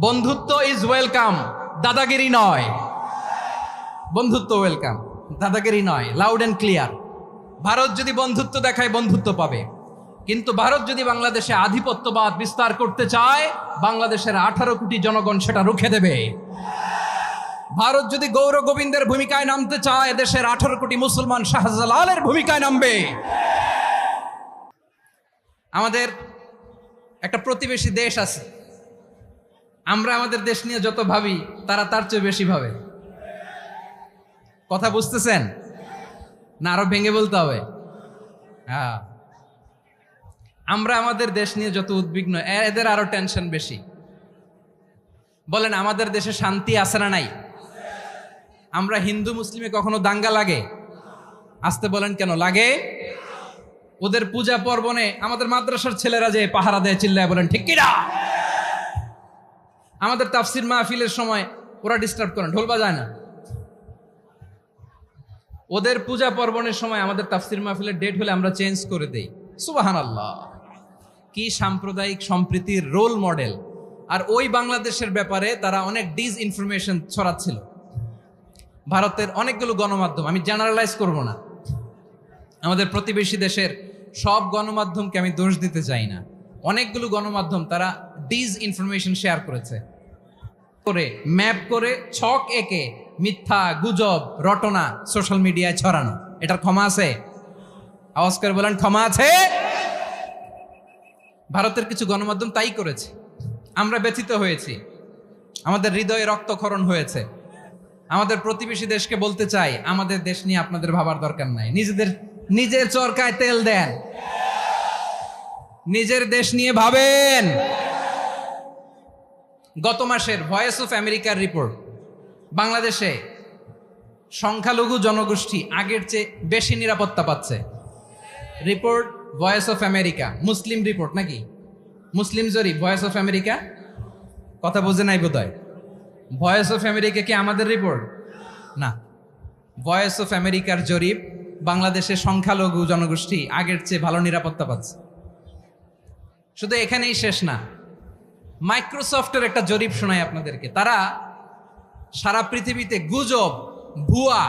বন্ধুত্ব is welcome, দাদাগিরি নয়। বন্ধুত্ব ওয়েলকাম, দাদাগিরি নয়। Loud and clear. ভারত যদি বন্ধুত্ব দেখায়, বন্ধুত্ব পাবে। কিন্তু ভারত যদি বাংলাদেশে আধিপত্যবাদ বিস্তার করতে চায়, বাংলাদেশের 18 কোটি জনগণ সেটা রুখে দেবে। ভারত যদি গৌর গোবিন্দের ভূমিকায় নামতে চায়, দেশের 18 কোটি মুসলমান শাহজালালের ভূমিকায় নামবে। আমাদের একটা প্রতিবেশী দেশ আছে, আমরা আমাদের দেশ নিয়ে যত ভাবি, তারা তার চেয়ে বেশি ভাবে। কথা বুঝতেছেন না? আরো ভেঙে বলতে হবে। হ্যাঁ, আমরা আমাদের দেশ নিয়ে যত উদ্বিগ্ন, এদের আরো টেনশন বেশি। বলেন, আমাদের দেশে শান্তি আছে না নাই? আমরা হিন্দু মুসলিমে কখনো দাঙ্গা লাগে? আসতে বলেন, কেন লাগে? ওদের পূজা পার্বণে আমাদের মাদ্রাসার ছেলেরা যে পাহারা দেয়, চিল্লায় বলেন ঠিক কিনা? আমাদের তাফসির মাহফিলের সময় ওরা ডিস্টার্ব করেন, ঢোল বাজায় না। ওদের পূজা পার্বণের সময় আমাদের তাফসির মাহফিলের ডেট হলে আমরা চেঞ্জ করে দেই। সুবহানাল্লাহ! কি সাম্প্রদায়িক সম্প্রীতির রোল মডেল। আর ওই বাংলাদেশের ব্যাপারে তারা অনেক ডিসইনফরমেশন ছড়াচ্ছিল। ভারতের অনেকগুলো গণমাধ্যম, আমি জেনারেলাইজ করব না, আমাদের প্রতিবেশী দেশের সব গণমাধ্যমকে আমি দোষ দিতে চাই না। অনেকগুলো গণমাধ্যম তারা ডিসইনফরমেশন শেয়ার করেছে, করে ম্যাপ করে ছক এঁকে মিথ্যা গুজব রটনা সোশ্যাল মিডিয়ায় ছড়ানো। এটার ক্ষমা আছে? আওয়াজ করে বলেন, ক্ষমা আছে? ভারতের কিছু গণমাধ্যম তাই করেছে। আমরা ব্যথিত হয়েছি, আমাদের হৃদয়ে রক্তক্ষরণ হয়েছে। আমাদের প্রতিবেশী দেশকে বলতে চাই, আমাদের দেশ নিয়ে আপনাদের ভাবার দরকার নাই। নিজের চরকায় তেল দেন, নিজের দেশ নিয়ে ভাবেন। গত মাসের ভয়েস অফ আমেরিকার রিপোর্ট, বাংলাদেশে সংখ্যালঘু জনগোষ্ঠী আগের চেয়ে বেশি নিরাপত্তা পাচ্ছে। Report voice of America, Muslim report নাকি? মুসলিম জরিপ, ভয়েস অফ আমেরিকা। কথা বোঝে নাই বোধহয়। ভয়েস অফ আমেরিকা কি আমাদের রিপোর্ট? না, ভয়েস অফ আমেরিকার জরিপ, বাংলাদেশের সংখ্যালঘু জনগোষ্ঠী আগের চেয়ে ভালো নিরাপত্তা পাচ্ছে। শুধু এখানেই শেষ না, মাইক্রোসফটের একটা জরিপ শোনাই আপনাদেরকে। তারা সারা পৃথিবীতে গুজব, ভুয়া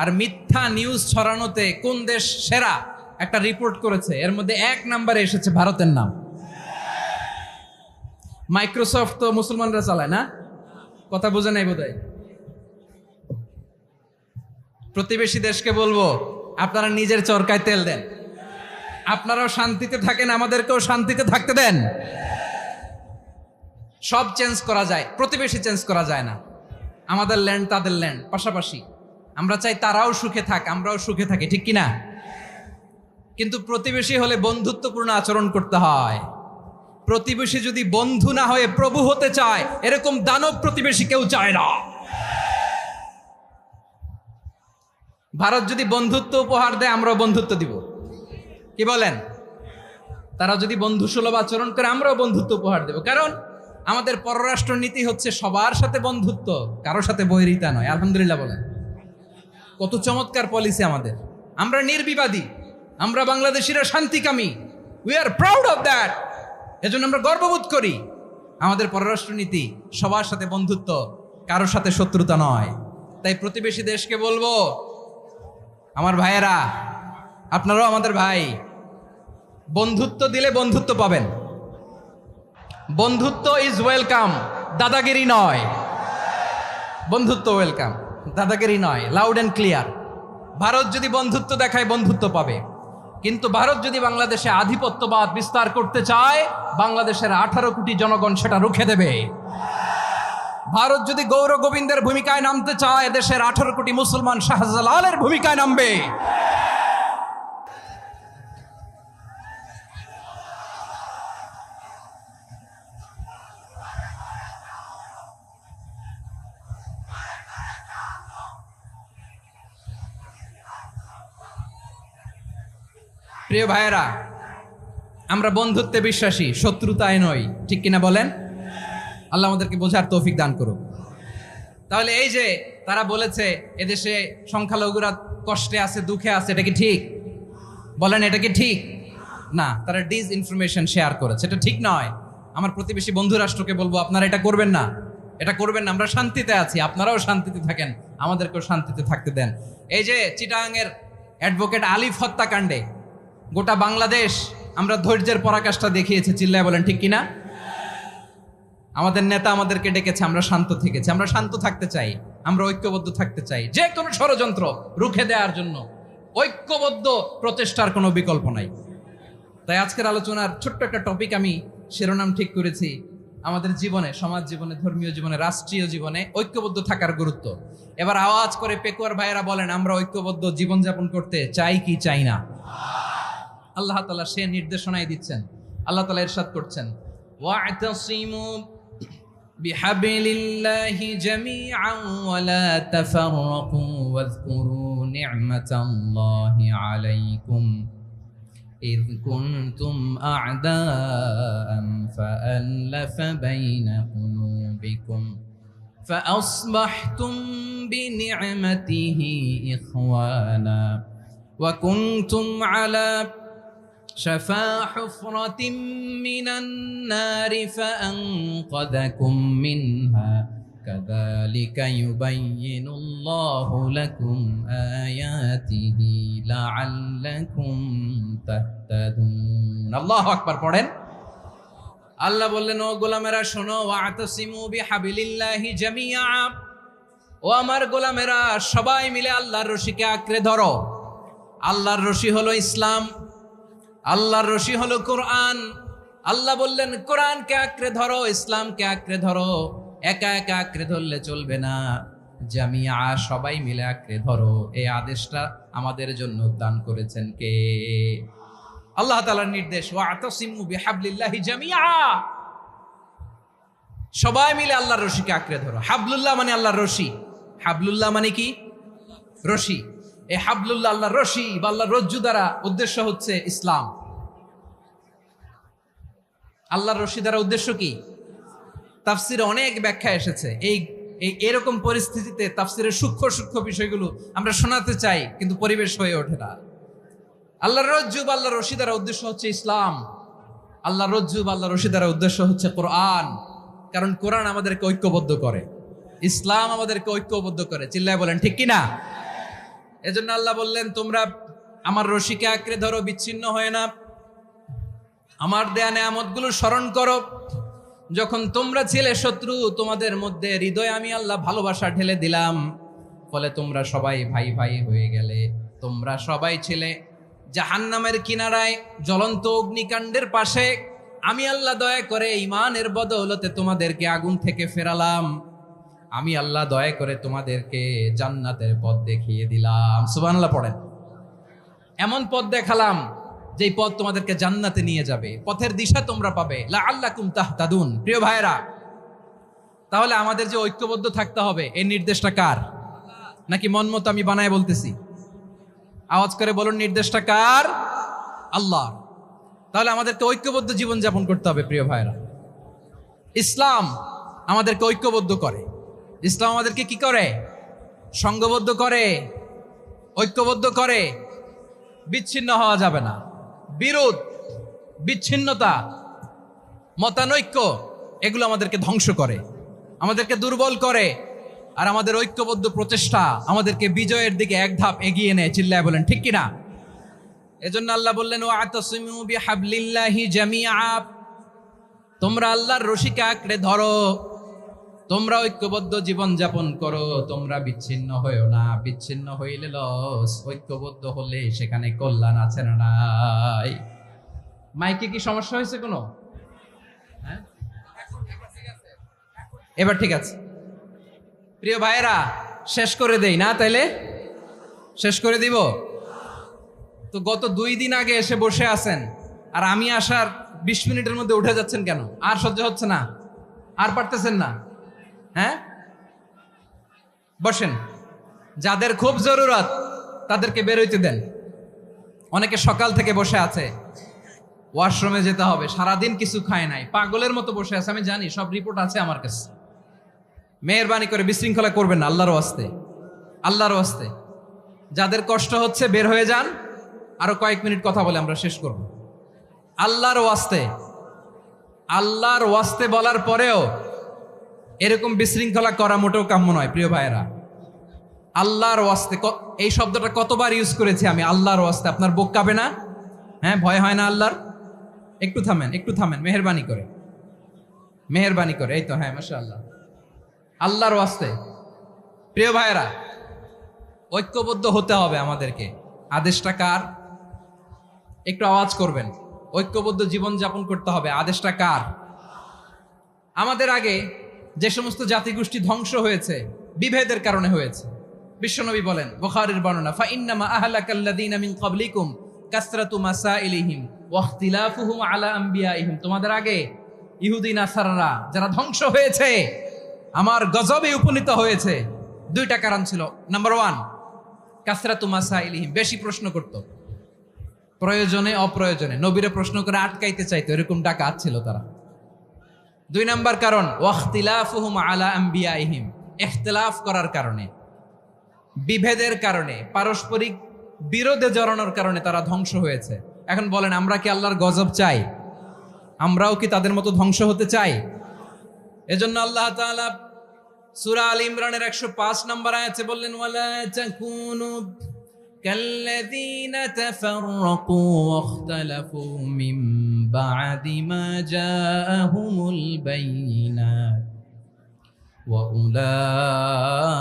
আর মিথ্যা নিউজ ছড়ানোতে কোন দেশ সেরা একটা রিপোর্ট করেছে। এর মধ্যে 1 নম্বরে এসেছে ভারতের নাম। মাইক্রোসফট তো মুসলমানরা চালায় না? কথা বোঝে নাই বোধহয়। প্রতিবেশী দেশকে বলবো, আপনারা নিজের চরকায় তেল দেন, আপনারাও শান্তিতে থাকেন, আমাদেরকেও শান্তিতে থাকতে দেন। সব চেঞ্জ করা যায়, প্রতিবেশী চেঞ্জ করা যায় না। আমাদের ল্যান্ড তাদের ল্যান্ড, পাশাপাশি। আমরা চাই তারাও সুখে থাক, আমরাও সুখে থাকি, ঠিক কিনা? কিন্তু প্রতিবেশী হলে বন্ধুত্বপূর্ণ আচরণ করতে হয়। প্রতিবেশী যদি বন্ধু না হয়ে প্রভু হতে চায়, এরকম দানব প্রতিবেশী কেউ চায় না। ভারত যদি বন্ধুত্ব উপহার দেয়, আমরাও বন্ধুত্ব দিব। কি বলেন? তারা যদি বন্ধুসুলভ আচরণ করে, আমরাও বন্ধুত্ব উপহার দেব। কারণ আমাদের পররাষ্ট্র নীতি হচ্ছে সবার সাথে বন্ধুত্ব, কারোর সাথে বৈরিতা নয়। আলহামদুলিল্লাহ বলেন, কত চমৎকার পলিসি আমাদের। আমরা নির্বিবাদী, আমরা বাংলাদেশিরা শান্তিকামী। We are proud of that. এজন্য আমরা গর্ববোধ করি। আমাদের পররাষ্ট্র নীতি সবার সাথে বন্ধুত্ব, কারোর সাথে শত্রুতা নয়। তাই প্রতিবেশী দেশকে বলবো, আমার ভাইয়েরা, আপনারাও আমাদের ভাই। বন্ধুত্ব দিলে বন্ধুত্ব পাবেন। বন্ধুত্ব ইজ ওয়েলকাম, দাদাগিরি নয়। বন্ধুত্ব ওয়েলকাম, দাদাগিরি নয়। Loud and clear. ভারত যদি বন্ধুত্ব দেখায়, বন্ধুত্ব পাবে। কিন্তু ভারত যদি বাংলাদেশে আধিপত্যবাদ বিস্তার করতে চায়, বাংলাদেশের 18 কোটি জনগণ সেটা রুখে দেবে। ভারত যদি গৌর গোবিন্দের ভূমিকায় নামতে চায়, দেশের 18 কোটি মুসলমান শাহজালালের ভূমিকায় নামবে। প্রিয় ভাইয়েরা, আমরা বন্ধুত্বে বিশ্বাসী, শত্রুতায় নই, ঠিক কিনা বলেন? আল্লাহ আমাদেরকে বোঝার তৌফিক দান করুক। তাহলে এই যে তারা বলেছে এদেশে সংখ্যালঘুরা কষ্টে আছে, দুঃখে আছে, এটা কি ঠিক? বলেন, এটা কি ঠিক? না, তারা ডিসইনফরমেশন শেয়ার করেছে, এটা ঠিক নয়। আমার প্রতিবেশী বন্ধু রাষ্ট্রকে বলবো আপনারা এটা করবেন না, এটা করবেন না, আমরা শান্তিতে আছি, আপনারাও শান্তিতে থাকেন, আমাদেরকেও শান্তিতে থাকতে দেন। এই যে চিটাগাংয়ের অ্যাডভোকেট আলিফ হত্যাকাণ্ডে গোটা বাংলাদেশ আমরা ধৈর্যের পরাকাষ্ঠা দেখিয়েছি, চিল্লায় বলেন ঠিক কিনা? আমাদের নেতা আমাদেরকে ডেকেছে, আমরা শান্ত থেকেছি, আমরা শান্ত থাকতে চাই, আমরা ঐক্যবদ্ধ থাকতে চাই। যে কোনো ষড়যন্ত্র রুখে দেওয়ার জন্য ঐক্যবদ্ধ প্রচেষ্টার কোনো বিকল্প নাই। তাই আজকের আলোচনার ছোট্ট একটা টপিক আমি শিরোনাম ঠিক করেছি, আমাদের জীবনে, সমাজ জীবনে, ধর্মীয় জীবনে, রাষ্ট্রীয় জীবনে ঐক্যবদ্ধ থাকার গুরুত্ব। এবার আওয়াজ করে পেকুয়ার ভাইয়েরা বলেন, আমরা ঐক্যবদ্ধ জীবনযাপন করতে চাই কি চাই না? আল্লাহ তাআলা সে নির্দেশনাই দিচ্ছেন। আল্লাহ তাআলা ইরশাদ করছেন, ওয়া'তাসিমু বিহাবলিল্লাহি জামিআন ওয়া লা তাফাররাকু ওয়াযকুরু নি'মাতাল্লাহি আলাইকুম إذ كنتم أعداء فألف بين قلوبكم فأصبحتم بنعمته إخوانا وكنتم على شفا حفرة من النار فأنقذكم منها كذلك يبين الله لكم آياته لعلكم تهتدون الله أكبر পড়েন। আল্লাহ বললেন, ও গোলামেরা শোনো, ওয়া'তাসিমু বিহাবলিল্লাহি জামিআ, ও আমার গোলামেরা সবাই মিলে আল্লাহর রশিকে আঁকড়ে ধরো। আল্লাহর রশি হলো ইসলাম, আল্লাহর রশি হলো কোরআন। আল্লাহ বললেন কোরআনকে আঁকড়ে ধরো, ইসলামকে আঁকড়ে ধরো। একা একা আঁকড়ে ধরলে চলবে না, জামিয়া সবাই মিলে আঁকড়ে ধরো। এই আদেশটা আমাদের জন্য দান করেছেন কে? আল্লাহ তাআলার নির্দেশ, ওয়া'তাসিমু বিহাবলিল্লাহি জামিআ, সবাই মিলে আল্লাহর রশিকে আঁকড়ে ধরো। হাবলুল্লাহ মানে আল্লাহর রশি, হাবলুল্লাহ মানে কি? রশি। এই হাবলুল্লাহ আল্লাহর রশি বা আল্লাহর রজ্জু দ্বারা উদ্দেশ্য হচ্ছে ইসলাম। আল্লাহর রশি দ্বারা উদ্দেশ্য কি? তাফসিরে অনেক ব্যাখ্যা এসেছে। এই এরকম পরিস্থিতিতে তাফসিরের সূক্ষ্ম সূক্ষ্ম বিষয়গুলো আমরা শোনাতে চাই, কিন্তু পরিবেশ হয়ে ওঠে না। আল্লাহর রজ্জু বা আল্লাহর রশি দ্বারা উদ্দেশ্য হচ্ছে ইসলাম। আল্লাহর রজ্জু বা আল্লাহর রশি দ্বারা উদ্দেশ্য হচ্ছে কোরআন, কারণ কোরআন আমাদেরকে ঐক্যবদ্ধ করে, ইসলাম আমাদেরকে ঐক্যবদ্ধ করে। চিল্লায় বলেন ঠিক কিনা? এজন্য আল্লাহ বললেন, তোমরা আমার রশিকে আঁকড়ে ধরো, বিচ্ছিন্ন হয় না, আমার দেয়া নেয়ামতগুলো স্মরণ করো। যখন তোমরা ছিলে শত্রু, তোমাদের মধ্যে হৃদয়ে আমি আল্লাহ ভালোবাসা ঢেলে দিলাম, ফলে তোমরা সবাই ভাই ভাই হয়ে গেলে। তোমরা সবাই ছিলে জাহান্নামের কিনারায়, জ্বলন্ত অগ্নিকাণ্ডের পাশে। আমি আল্লাহ দয়া করে ঈমানের বদৌলতে তোমাদেরকে আগুন থেকে ফেরালাম। আমি আল্লাহ দয়া করে তোমাদেরকে জান্নাতের পথ দেখিয়ে দিলাম। সুবহানাল্লাহ পড়েন। এমন পথ দেখালাম যেই পথ তোমাদেরকে জান্নাতে নিয়ে যাবে, পথের দিশা তোমরা পাবে। লাআল্লাকুম তাহতাদুন। প্রিয় ভাইরা, তাহলে আমাদের যে ঐক্যবদ্ধ থাকতে হবে, এই নির্দেশটা কার? নাকি মন মতো আমি বানায় বলতেছি? আওয়াজ করে বলুন, নির্দেশটা কার? আল্লাহ। তাহলে আমাদেরকে ঐক্যবদ্ধ জীবন যাপন করতে হবে। প্রিয় ভাইরা, ইসলাম আমাদেরকে ঐক্যবদ্ধ করে। ইসলাম আমাদেরকে কি করে? সংঘবদ্ধ করে, ঐক্যবদ্ধ করে। বিচ্ছিন্ন হওয়া যাবে না। বিরোধ, বিচ্ছিন্নতা, মতানৈক্য, এগুলো আমাদেরকে ধ্বংস করে, আমাদেরকে দুর্বল করে। আর আমাদের ঐক্যবদ্ধ প্রচেষ্টা আমাদেরকে বিজয়ের দিকে এক ধাপ এগিয়ে নেয়। চিল্লায় বলেন ঠিক কিনা? এজন্য আল্লাহ বললেন, ওয়া'তাসিমু বিহাবলিল্লাহি জামিআ, তোমরা আল্লাহর রশিকে আঁকড়ে ধরো, তোমরা ঐক্যবদ্ধ জীবন যাপন করো, তোমরা বিচ্ছিন্ন হইও না। বিচ্ছিন্ন হইলে লস, ঐক্যবদ্ধ হলে সেখানে কল্যাণ আছে না নাই? মাইকে কি সমস্যা হয়েছে কোনো? হ্যাঁ, এবার ঠিক আছে। প্রিয় ভাইয়েরা, শেষ করে দেই না? তাইলে শেষ করে দিব তো। গত 2 দিন আগে এসে বসে আছেন, আর আমি আসার 20 মিনিটের মধ্যে উঠে যাচ্ছেন কেন? আর সহ্য হচ্ছে না? আর পারতেছেন না? হ্যাঁ, বসেন। যাদের খুব জরুরত তাদেরকে বেরোইতে দেন। অনেকে সকাল থেকে বসে আছে, ওয়াশরুমে যেতে হবে, সারাদিন কিছু খায় নাই, পাগলের মতো বসে আছে। আমি জানি, সব রিপোর্ট আছে আমার কাছে। মেহেরবানি করে বিশৃঙ্খলা করবেন না, আল্লাহর ওয়াস্তে, আল্লাহর ওয়াস্তে। যাদের কষ্ট হচ্ছে বের হয়ে যান। আরো কয়েক মিনিট কথা বলে আমরা শেষ করব। আল্লাহর ওয়াস্তে আল্লাহর ওয়াস্তে বলার পরেও এরকম বিশৃঙ্খলা করা মোটেও কাম্য নয় প্রিয় ভাইয়েরা। আল্লাহর ওয়াস্তে, এই শব্দটা কতবার ইউজ করেছি আমি, আল্লাহর ওয়াস্তে। আপনার বুক কাঁপে না? হ্যাঁ, ভয় হয় না আল্লাহর? একটু থামেন মেহেরবানি করে। এই তো, হ্যাঁ, মাশাআল্লাহ। আল্লাহর ওয়াস্তে প্রিয় ভাইয়েরা, ঐক্যবদ্ধ হতে হবে আমাদেরকে। আদেশটা কার? একটু আওয়াজ করবেন। ঐক্যবদ্ধ জীবন যাপন করতে হবে। আদেশটা কার? আমাদের আগে যে সমস্ত জাতিগোষ্ঠী ধ্বংস হয়েছে বিভেদের কারণে হয়েছে। বিশ্বনবী বলেন, বুখারীর বর্ণনা, ফা ইন্নামা আহলাকাল্লাযীনা মিন ক্বাবলিকুম কাসরাতু মাসাইলিহিম ওয়া ইখতিলাফুহুম আলা আমবিয়াইহিম। তোমাদের আগে ইহুদি নাসারারা যারা ধ্বংস হয়েছে, আমার গজবে উপনীত হয়েছে, দুইটা কারণ ছিল। নাম্বার 1, কাসরাতু মাসাইলিহিম, বেশি প্রশ্ন করত, প্রয়োজনে অপ্রয়োজনে নবীরে প্রশ্ন করে আটকাইতে চাইতো, এরকম ডাকাত ছিল তারা। 2 নাম্বার কারণ, ওয়াখতিলাফুহুম আলা আমবিয়াইহিম, ইখতিলাফ করার কারণে, বিভেদের কারণে, পারস্পরিক বিরোধে জড়ানোর কারণে তারা ধ্বংস হয়েছে। এখন বলেন, আমরা কি আল্লাহর গজব চাই? আমরাও কি তাদের মতো ধ্বংস হতে চাই? এজন্য আল্লাহ তাআলা সূরা আল ইমরানের 105 নম্বর আয়াতে বললেন, ওয়ালা তাকুনু কাল্লাযীনা তাফাররাকু ওয়াখতালাফু মিন বা'দি মা জাআহুমুল বাইয়িনাত ওয়া উলাইকা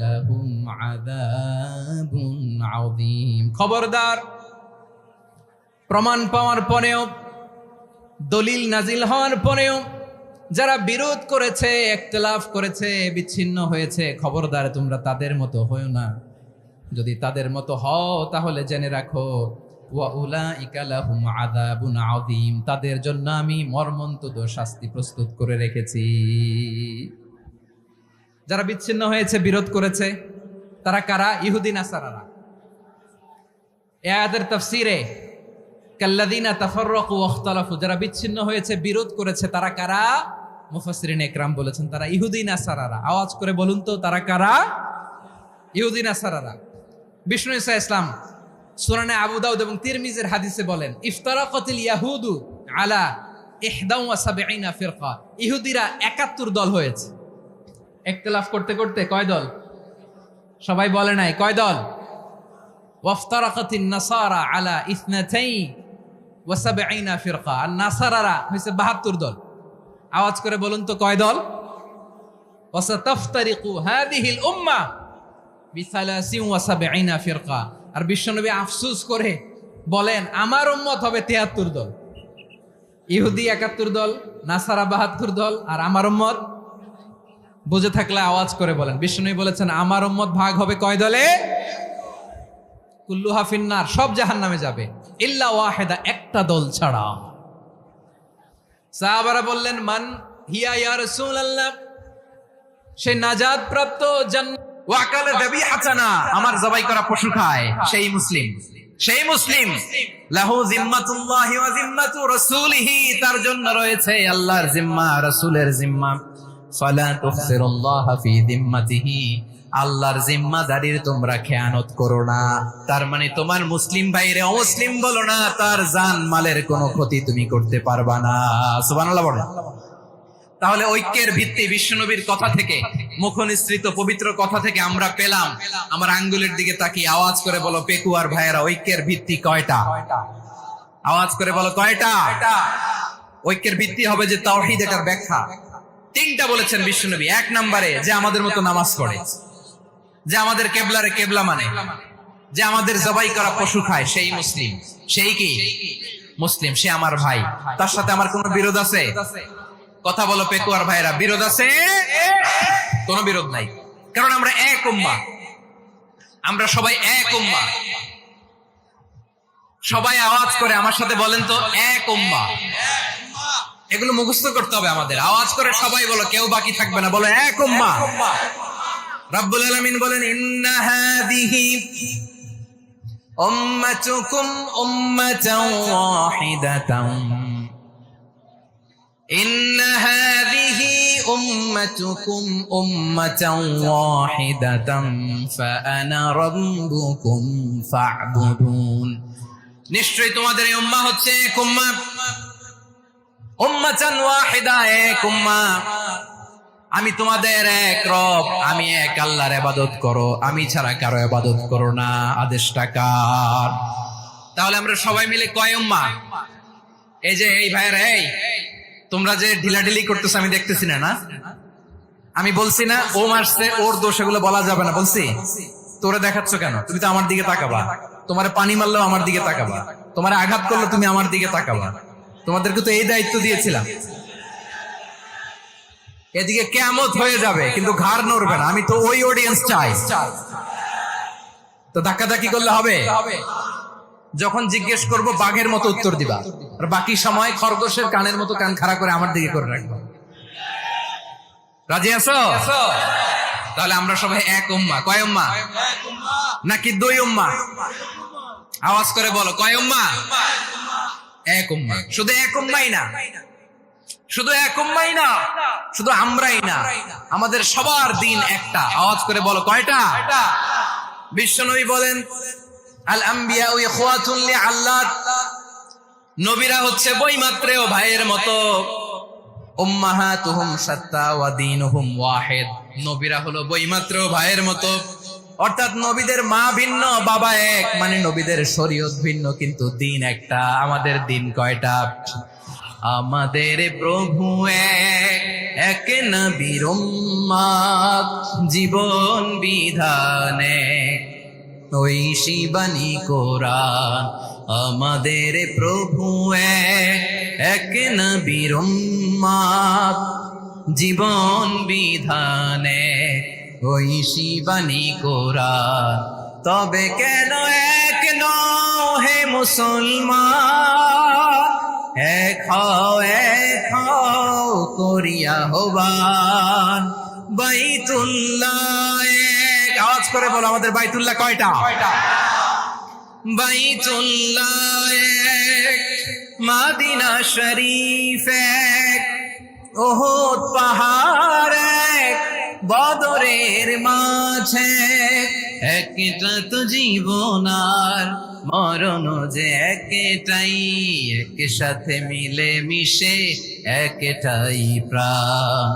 লাহুম আযাবুন আযীম। খবরদার, প্রমাণ পাওয়ার পরেও, দলিল নাজিল হওয়ার পরেও যারা বিরোধ করেছে, ইখতিলাফ করেছে, বিচ্ছিন্ন হয়েছে, খবরদার তোমরা তাদের মতো হয়ো না। যদি তাদের মতো হও তাহলে জেনে রাখো, ওয়া উলাইকা লাহুম আযাবুন আযীম, তাদের জন্য আমি মর্মন্তুদ শাস্তি প্রস্তুত করে রেখেছি। যারা বিচ্ছিন্ন হয়েছে, বিরোধ করেছে, তারা কারা? ইহুদি নাসারারা। এই আয়াতের তাফসীরে কাল্লাযীনা তাফাররাকু ওয়াখতালাফু, যারা বিচ্ছিন্ন হয়েছে, বিরোধ করেছে, তারা কারা? মুফাসসিরিন ইকরাম বলেছেন তারা ইহুদি নাসারারা। আওয়াজ করে বলুন তো, তারা কারা? ইহুদি নাসারারা। বিষ্ণু ঈসা ইসলাম সুনানে আবু দাউদ এবং তিরমিজির হাদিসে বলেন, ইফতারাকাতিল ইয়াহুদু আলা 71 ফিরকা, ইহুদিরা 71 দল হয়েছে। ইখতিলাফ করতে করতে কয় দল? সবাই বলে নাই, কয় দল? ওয়াফতারাকাতিন নাসারা আলা 72 ফিরকা, আর নাসারারা হয়েছে 72 দল। আওয়াজ করে বলুন তো, কয় দল? ওয়াসাতাফতারিকু হাযিহিল উম্মাহ বি73 ফিরকা। আর বিশ্বনবী আফসোস করে বলেন, আমার উম্মত হবে 73 দল। ইহুদি 71 দল, নাসারা 72 দল, আর আমার উম্মত, বুঝে থাকলে আওয়াজ করে বলেন। বিশ্বনবী বলেছেন, আমার উম্মত ভাগ হবে কয় দলে? কুল্লুহা ফিন্নার, সব জাহান্নামে যাবে, ইল্লা ওয়াহিদা, একটা দল ছাড়া। সাহাবারা বললেন, মান হিয়া ইয়া রাসূলুল্লাহ, সে নাজাত প্রাপ্ত, ওয়াকালে যাবিহাতানা, আমার জবাই করা পশু খায়, সেই মুসলিম। লাহু জিম্মাতুল্লাহি ওয়া জিম্মাতু রাসূলিহি, তার জন্য রয়েছে আল্লাহর জিম্মা, রাসূলের জিম্মা। ফালা তুখসিরুল্লাহা ফি জিম্মাতিহি, আল্লাহর জিম্মাদারির তোমরা খেয়ানত করো না। তার মানে তোমার মুসলিম ভাইরে অমুসলিম বলো না, তার জান মালের কোনো ক্ষতি তুমি করতে পারবা না। সুবহানাল্লাহ বলেন। তাহলে ঐক্যের ভিত্তি বিশ্বনবীর কথা থেকে, মুখনিসৃত পবিত্র কথা থেকে আমরা পেলাম। আমার আঙ্গুলের দিকে তাকিয়ে আওয়াজ করে বলো, পেকুয়ার ভাইয়েরা, ঐক্যের ভিত্তি কয়টা? আওয়াজ করে বলো, কয়টা? ঐক্যের ভিত্তি হবে যে তাওহীদ, এটার ব্যাখ্যা 3টা বলেছেন বিশ্বনবী। 1 নম্বরে, যে আমাদের মতো নামাজ পড়ে, যে আমাদের কেবলারে কেবলা মানে, যে আমাদের জবাই করা পশু খায়, সেই মুসলিম। সেই কি মুসলিম? সে আমার ভাই, তার সাথে আমার কোনো বিরোধ আছে? কথা বলো পেকুয়ার ভাইরা, বিরোধ আছে? কোনো বিরোধ নাই, কারণ আমরা এক উম্মাহ, আমরা সবাই এক উম্মাহ। সবাই আওয়াজ করে আমার সাথে বলেন তো, এক উম্মাহ। এগুলো মুখস্থ করতে হবে আমাদের। আওয়াজ করে সবাই বলো, কেউ বাকি থাকবে না, বলো এক উম্মাহ। রব্বুল আলামিন বলেন, ইন্না হাযিহি উম্মাতুকুম উম্মাতান ওয়াহিদাতান, ইন্না হাযিহি উম্মাতুকুম উম্মাতান ওয়াহিদাতান ফাআনা রাব্বুকুম ফা'বুদুন। নিশ্চয়ই তোমাদের এই উম্মাহ হচ্ছে এক উম্মাহ। উম্মাতান ওয়াহিদা, এক উম্মাহ। আমি তোমাদের এক রব, আমি এক আল্লাহর ইবাদত করো, আমি ছাড়া কারো ইবাদত করো না। আদেশটা কার? তাহলে আমরা সবাই মিলে কয় উম্মাহ? এই যে এই ভাইয়েরা, এই তোমরা যে ঢিলাঢিলি করতেছো আমি দেখতেছি না। আমি বলছি না ও মারছে, ওর দোষ, এগুলো বলা যাবে না বলছি? তোরে দেখাচ্ছ কেন? তুমি তো আমার দিকে তাকাবা। তোমার পানি মারলেও আমার দিকে তাকাবা, তোমার আঘাত করলে তুমি আমার দিকে তাকাবা। তোমাদেরকে তো এই দায়িত্ব দিয়েছিলাম। এদিকে কিয়ামত হয়ে যাবে কিন্তু ঘাড় নড়বে না। আমি তো ওই অডিয়েন্স চাই। তো ধাক্কাধাক্কি করলে হবে? যখন জিজ্ঞেস করব বাঘের মতো উত্তর দিবা, আর বাকি সময় খরগোশের কানের মতো কান খাড়া করে আমার দিকে করে রাখবা। রাজি আছো? তাহলে আমরা সবাই এক উম্মাহ। কয় উম্মাহ? নাকি দুই উম্মাহ? আওয়াজ করে বলো, কয় উম্মাহ? এক উম্মাহ। শুধু এক উম্মাহই না, শুধু এক উম্মাহই না, শুধু আমরাই না, আমাদের সবার দিন একটা। আওয়াজ করে বলো, কয়টা? বিশ্বনবী বলেন, আল আম্বিয়া ইখওয়াতুন লিআল্লাত, নবীরা হচ্ছে বৈমাত্রেয় ভাইয়ের মতো। উম্মাহাতুহুম শাত্তা ওয়া দীনুহুম ওয়াহিদ, নবীরা হলো বৈমাত্রেয় ভাইয়ের মতো। অর্থাৎ নবীদের মা ভিন্ন, বাবা এক, মানে নবীদের শরীয়ত ভিন্ন কিন্তু দিন একটা। আমাদের দিন কয়টা? আমাদের প্রভু এক, এক নবীর উম্মাত, জীবন বিধানে ওই শিবানী কোরআন। আমাদের প্রভু এক, এক নবীর উম্মাত, জীবন বিধানে ওই শিবানী কোরআন। তবে কেন এক নও হে মুসলমান, এক হও করিয়া হবান বাইতুল্লাহ এক। আওয়াজ করে বলো, আমাদের বাইতুল্লাহ কয়টা? বাইতুল্লাহ এক, মদিনা শরীফ এক, উহুদ পাহাড় এক, বদরের মাঝে একটা তো জীবন আর মরণ যে একটাই, একসাথে মিলে মিশে একটাই প্রাণ।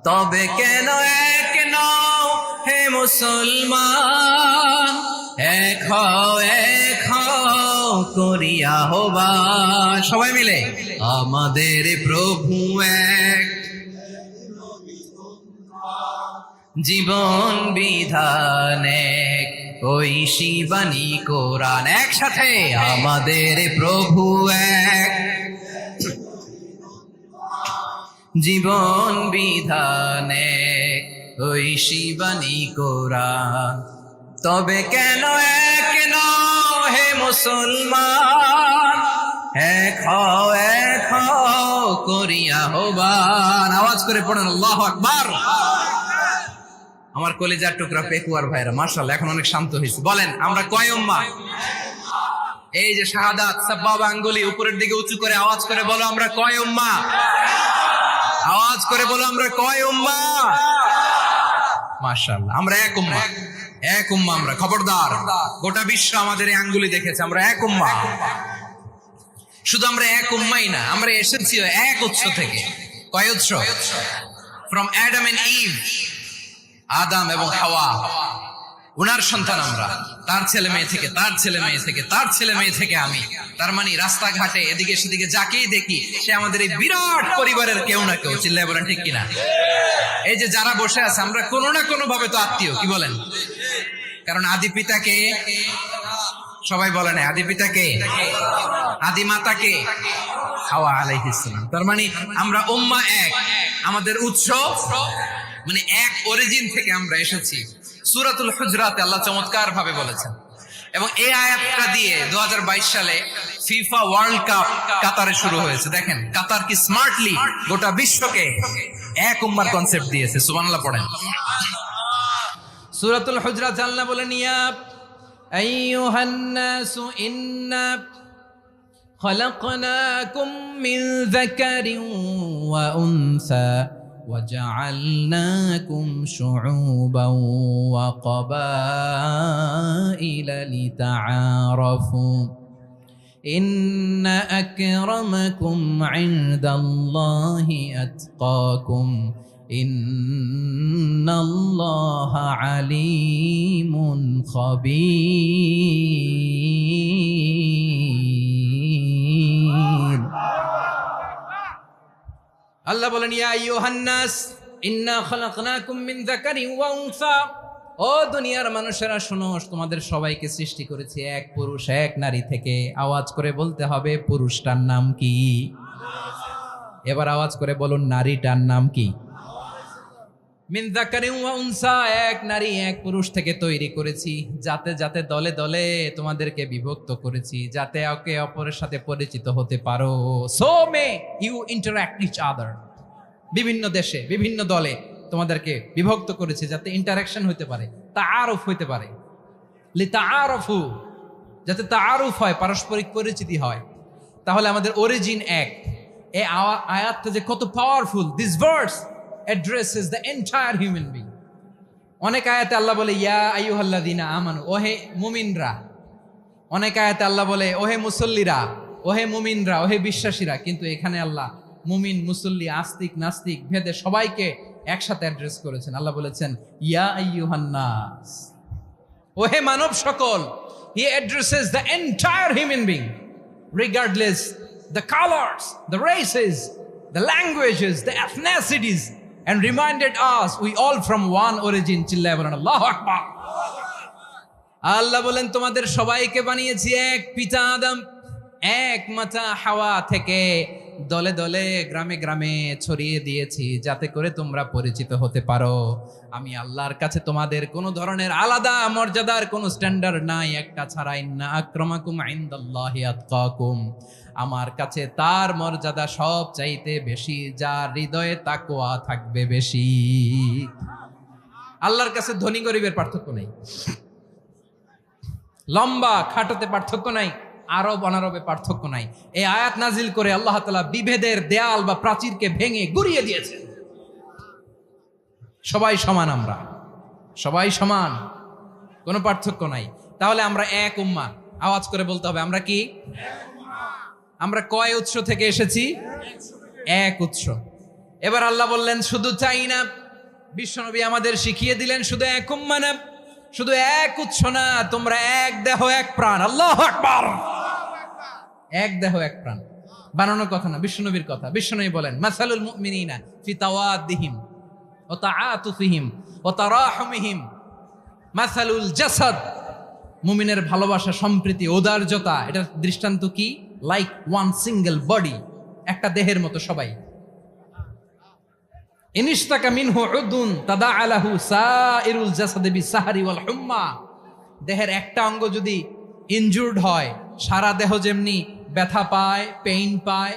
তবে কেন এক নও হে মুসলমান, এক হও করিয়া হবান। সবাই মিলে, আমাদের প্রভু এক, জীবন বিধানে ওই শিবানী কোরআন। একসাথে, আমাদের প্রভু এক, জীবন বিধানে ওই শিবানী কোরআন। তবে কেন এক নও হে মুসলমান, এক হও করিয়া হবান। আওয়াজ করে পড়েন আল্লাহু আকবার। আমার কলিজার টুকরা পেকুয়ার ভাইরা মাশাআল্লাহ এখন অনেক শান্ত হয়েছে। বলেন, আমরা কয় উম্মাহ? এই যে শাহাদাত সাব্বাবা আঙ্গুলি উপরের দিকে উঁচু করে আওয়াজ করে বলো, আমরা কয় উম্মাহ? আওয়াজ করে বলো, আমরা কয় উম্মাহ? মাশাআল্লাহ, আমরা এক উম্মাহ। এক উম্মাহ আমরা। খবরদার, গোটা বিশ্ব আমাদের এই আঙ্গুলি দেখেছে, আমরা এক উম্মাহ। শুধু আমরা এক উম্মাহই না, আমরা এসেছি এক উৎস থেকে। কয় উৎস? ফ্রম অ্যাডাম এন্ড ইভ, আদম এবং হাওয়া, উনার সন্তান আমরা। তার ছেলে মেয়ে থেকে, তার ছেলে মেয়ে থেকে, তার ছেলে মেয়ে থেকে আমি। তার মানে রাস্তাঘাটে এদিকে সেদিকে যাকেই দেখি সে আমাদের এই বিরাট পরিবারের কেউ না কেউ। চিল্লায় বলেন ঠিক কিনা? এই যে যারা বসে আছে, আমরা কোনো না কোনো ভাবে তো আত্মীয়। কি বলেন? কারণ আদি পিতাকে সবাই বলে না, আদি পিতাকে, আদি মাতাকে হাওয়া আলাইহিস সালাম। তার মানে আমরা উম্মাহ এক, আমাদের উৎস মানে এক অরিজিন থেকে আমরা এসেছি। সূরাতুল হুজরাতে আল্লাহ চমৎকার ভাবে বলেছেন। এবং এই আয়াতটা দিয়ে 2022 সালে ফিফা ওয়ার্ল্ড কাপ কাতারে শুরু হয়েছে। দেখেন কাতার কি স্মার্টলি গোটা বিশ্বকে এক উম্মার কনসেপ্ট দিয়েছে। সুবহানাল্লাহ পড়েন। সূরাতুল হুজরাত আল্লাহ বলেন, ইয়া আইয়ুহান নাসু ইন্না খলাকনাকুম মিন যাকারিন ওয়া উনসা وجعلناكم شعوبا وقبائل لتعارفوا ইন্না আকরামাকুম ইনদাল্লাহি আতকাকুম ইন্নাল্লাহা আলিমুন খাবীর। আল্লাহ বলেন, ইয়া আইয়ুহান নাস ইন্না খালাকনাকুম মিন যাকারিন ওয়া উনসা। ও দুনিয়ার মানুষেরা শোনো, তোমাদের সবাইকে সৃষ্টি করেছি এক পুরুষ এক নারী থেকে। আওয়াজ করে বলতে হবে, পুরুষটার নাম কি? এবার আওয়াজ করে বলুন, নারীটার নাম কি? মিন যাকারিন ওয়া উনসা, এক নারী এক পুরুষ থেকে তৈরি করেছি। যাতে যাতে দলে দলে তোমাদেরকে বিভক্ত করেছি, যাতে একে অপরের সাথে পরিচিত হতে পারো। So may you interact each other. বিভিন্ন দেশে বিভিন্ন দলে তোমাদেরকে বিভক্ত করেছে যাতে ইন্টারাকশন হইতে পারে, তাআরুফ হইতে পারে। লিতাআরফু, যাতে তাআরুফ হয়, পারস্পরিক পরিচিতি হয়। তাহলে আমাদের অরিজিন এক। এই আয়াতটা যে কত powerful! This verse addresses the entire human being. অনেক আয়াতে আল্লাহ বলে ইয়া আইয়ুহাল্লাযীনা আমানু, ওহে মুমিনরা। অনেক আয়াতে আল্লাহ বলে ওহে মুসল্লিরা, ওহে মুমিনরা, ওহে বিশ্বাসীরা। কিন্তু এখানে আল্লাহ মুমিন মুসল্লি আস্তিক নাস্তিক ভেদে সবাইকে একসাথে অ্যাড্রেস করেছেন। আল্লাহ বলেছেন ইয়া আইয়ুহান নাস, ওহে মানব সকল। হি addresses the entire human being regardless the colours, the races, the languages, the এথনিসিটিস, and reminded us we all from one origin. চিল্লায় বলেন আল্লাহু আকবার। আল্লাহ বলেন তোমাদের সবাইকে বানিয়েছি এক পিতা আদম, এক মাতা হাওয়া থেকে। দলে দলে গ্রামে গ্রামে ছড়িয়ে দিয়েছি যাতে করে তোমরা পরিচিত হতে পারো। আমি আল্লাহর কাছে তোমাদের কোনো ধরনের আলাদা মর্যাদার কোনো স্ট্যান্ডার্ড নাই, একটা ছাড়া। ইন্না আক্রামাকুম ইনদাল্লাহি আতকাকুম, আমার কাছে তার মর্যাদা সব চাইতে বেশি যার হৃদয়ে তাকওয়া থাকবে বেশি। আল্লাহর কাছে ধনী গরিবের পার্থক্য নেই, লম্বা খাটোতে পার্থক্য নাই, আরব অনারবে পার্থক্য নাই। এই আয়াত নাজিল করে আল্লাহ তাআলা বিভেদের দেয়াল বা প্রাচীরকে ভেঙে গুড়িয়ে দিয়েছেন। সবাই সমান, আমরা সবাই সমান, কোনো পার্থক্য নাই। তাহলে আমরা এক উম্মাহ। আওয়াজ করে বলতে হবে, আমরা কি? আমরা কয় উৎস থেকে এসেছি? এক উৎস। এবার আল্লাহ বললেন শুধু চাই না, বিশ্বনবী আমাদের শিখিয়ে দিলেন শুধু এক উম্মাহ না, শুধু এক উৎস না, তোমরা এক দেহ এক প্রাণ। আল্লাহু আকবার। এক দেহ এক প্রাণ বানানোর কথা না, বিশ্বনবীর কথা। বিশ্বনবী বলেন মাসালুল মুমিনিনা ফি তাওয়াদ্দিহিম ওয়া তাআতুফিহিম ওয়া তারাহুমিহিম মাসালুল জাসাদ। মুমিনের ভালোবাসা, সম্প্রীতি, ঔদার্যতা, এটার দৃষ্টান্ত কি? লাইক ওয়ান সিঙ্গেল বডি, একটা দেহের মতো সবাই। ইনিশতাকা মিনহু উদুন তাদাআ লাহু সাইরুল জাসাদি বিসাহরি ওয়াল হুম্মা। দেহের একটা অঙ্গ যদি ইনজুর্ড হয়, সারা দেহ যেমনি ব্যথা পায়, পেইন পায়,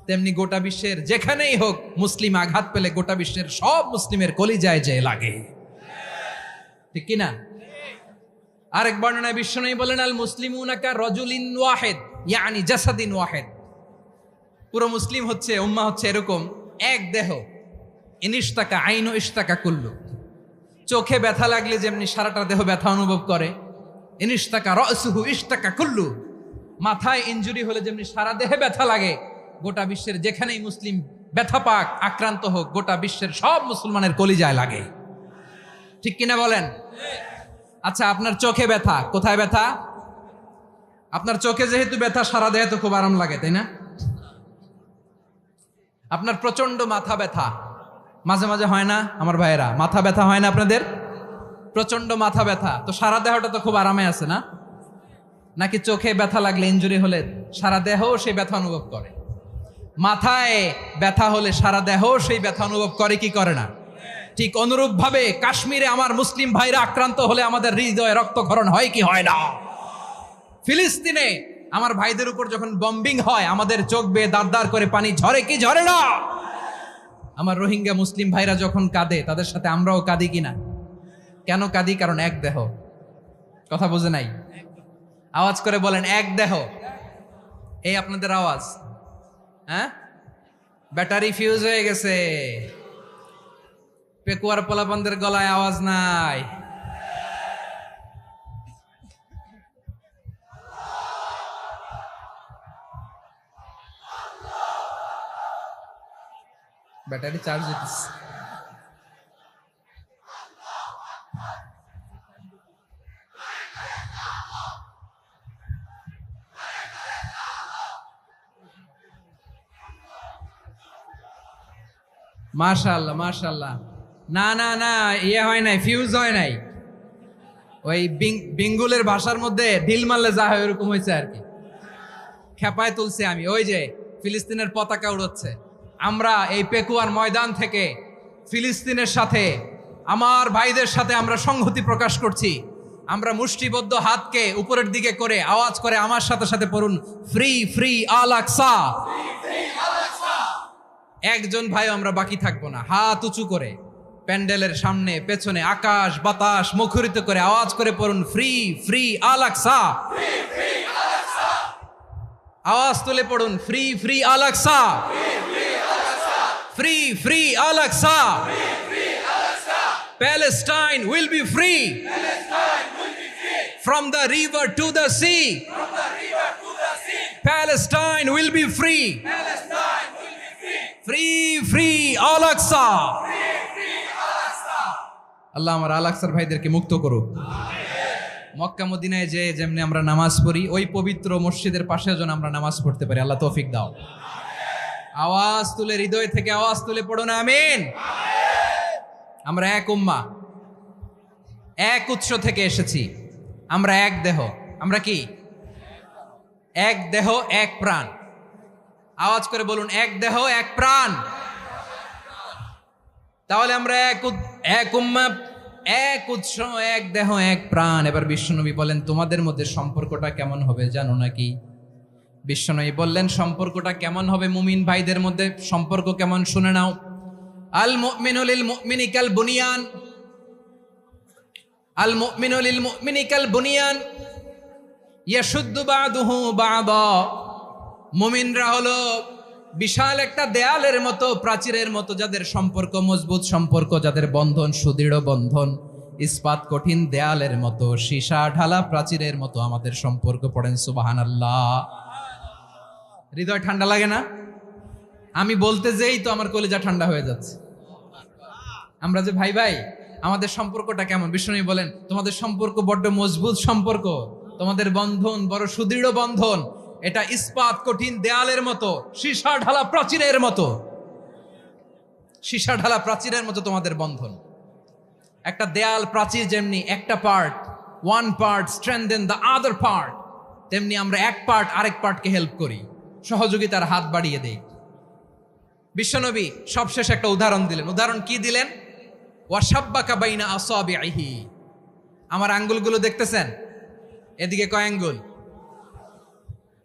তেমনি গোটা বিশ্বের যেখানেই হোক মুসলিম আঘাত পেলে গোটা বিশ্বের সব মুসলিমের কলিজায় যে লাগে, ঠিক কিনা? আরেক বর্ণনায় বিশ্বনবী বলেন আল মুসলিমুনা কা রাজুলিন ওয়াহিদ ইয়ানি জাসাদিন ওয়াহিদ। পুরো মুসলিম হচ্ছে, উম্মাহ হচ্ছে এরকম এক দেহ। ইনিশতাকা আইনু ইশতাকা কুল্লু। চোখে ব্যথা লাগলে যেমনি সারাটা দেহ ব্যথা অনুভব করে, ইনিশতাকা রাসুহু ইশতাকা কুল্লু। মাথায় ইনজুরি হলে যেমনি সারা দেহে ব্যথা লাগে, গোটা বিশ্বের যেখানেই মুসলিম ব্যথা পাক, আক্রান্ত হোক, গোটা বিশ্বের সব মুসলমানের কলিজায় লাগে, ঠিক কিনা বলেন? আচ্ছা, আপনার চোখে ব্যথা, কোথায় ব্যথা? আপনার চোখে যেহেতু ব্যথা, সারা দেহে তো খুব আরাম লাগে, তাই না? আপনার প্রচন্ড মাথা ব্যথা মাঝে মাঝে হয় না আমার ভাইয়েরা? মাথা ব্যথা হয় না আপনাদের? প্রচন্ড মাথা ব্যথা, তো সারা দেহটা তো খুব আরামে আছে না? নাকি চোখে ব্যথা লাগলে, ইনজুরি হলে সারা দেহ সেই ব্যথা অনুভব করে? মাথায় ব্যথা হলে সারা দেহ সেই ব্যথা অনুভব করে কি করে না? ঠিক অনুরূপ ভাবে কাশ্মীরে আমার মুসলিম ভাইরা আক্রান্ত হলে আমাদের হৃদয়ে রক্তক্ষরণ হয় কি হয় না? ফিলিস্তিনে আমার ভাইদের উপর যখন বম্বিং হয়, আমাদের চোখ বেয়ে দাঁড় দাঁড় করে পানি ঝরে কি ঝরে না? আমার রোহিঙ্গা মুসলিম ভাইরা যখন কাঁদে, তাদের সাথে আমরাও কাঁদি কিনা? কেন কাঁদি? কারণ এক দেহ। কথা বুঝে নাই? আওয়াজ করে বলেন এক দেহ। এই আপনাদের আওয়াজ, হ্যাঁ? ব্যাটারি ফিউজ হয়ে গেছে, পেকুয়ার পোলাপানদের গলায় আওয়াজ নাই। ব্যাটারি চার্জ দিতেছে। মাশাআল্লাহ মাশাআল্লাহ। না না না, ইয়ে হয় নাই, ফিউজ হয় নাই। ওই বিঙ্গুলের ভাষার মধ্যে ঢিল মারলে যা হয় ওরকম হয়েছে আর কি। খেপায় তুলছি আমি। ওই যে ফিলিস্তিনের পতাকা উড়াচ্ছে। আমরা এই পেকুয়ার ময়দান থেকে ফিলিস্তিনের সাথে, আমার ভাইদের সাথে আমরা সংহতি প্রকাশ করছি। আমরা মুষ্টিবদ্ধ হাতকে উপরের দিকে করে আওয়াজ করে আমার সাথে সাথে পড়ুন, ফ্রি ফ্রি আল আকসা। একজন ভাই আমরা বাকি থাকবো না। হাত উঁচু করে প্যান্ডেলের সামনে পেছনে আকাশ বাতাস মুখরিত করে আওয়াজ করে পড়ুন, ফ্রি ফ্রি আল আকসা। আওয়াজ তুলে পড়ুন, free free Al Aqsa, free free Al Aqsa. Palestine will be free from the river to the sea. Palestine will be free. Free free Al Aqsa. আল্লাহ আমার আল আকসার ভাইদেরকে মুক্ত করুক। মক্কা মদিনায় যে যেমনি আমরা নামাজ পড়ি, ওই পবিত্র মসজিদের পাশে যেন আমরা নামাজ পড়তে পারি। আল্লাহ তৌফিক দাও। আওয়াজ তুলে, হৃদয় থেকে আওয়াজ তুলে পড়ুন আমিন। আমরা এক উম্মাহ, এক উৎস থেকে এসেছি। আমরা এক দেহ। আমরা কি? এক দেহ এক প্রাণ। আওয়াজ করে বলুন, এক দেহ এক প্রাণ। তাহলে আমরা এক উম্মাহ, এক উৎস, এক দেহ এক প্রাণ। এবার বিশ্বনবী বলেন, তোমাদের মধ্যে সম্পর্কটা কেমন হবে জানো নাকি? বিশ্বনবী বললেন, সম্পর্কটা কেমন হবে মুমিন ভাইদের মধ্যে? সম্পর্ক কেমন শুনে নাও। আল মুমিনু লিল মুমিনি কাল বুনিয়ান, আল মুমিনু লিল মুমিনি কাল বুনিয়ান ইয়াশুদ্দু বাদুহু বাদা। মুমিনরা হলো বিশাল একটা দেয়ালের মতো, প্রাচীরের মতো, যাদের সম্পর্ক মজবুত, সম্পর্ক যাদের বন্ধন সুদৃঢ় বন্ধন, ইস্পাত কঠিন দেয়ালের মতো, সীসা ঢালা প্রাচীরের মতো আমাদের সম্পর্ক। পড়েন সুবহানাল্লাহ। হৃদয় ঠান্ডা লাগে না? আমি বলতে যেই তো আমার কলিজা ঠান্ডা হয়ে যাচ্ছে। আমরা যে ভাই ভাই, আমাদের সম্পর্কটা কেমন? বিষ্ণু বলেন, তোমাদের সম্পর্ক বড্ড মজবুত সম্পর্ক, তোমাদের বন্ধন বড় সুদৃঢ় বন্ধন। এটা ইস্পাত কঠিন দেয়ালের মতো, সীসা ঢালা প্রাচীরের মতো, সীসা ঢালা প্রাচীরের মতো তোমাদের বন্ধন। একটা দেয়াল প্রাচীর যেমনি একটা part, one part strengthen the other part, তেমনি আমরা এক পার্ট আরেক পার্টকে হেল্প করি, সহযোগিতার হাত বাড়িয়ে দেই। বিশ্বনবী সবশেষ একটা উদাহরণ দিলেন। উদাহরণ কি দিলেন? ওয়াশাব্বাকা বাইনা আসাবিহি। আমার আঙ্গুলগুলো দেখতেছেন? এদিকে কয় আঙ্গুল,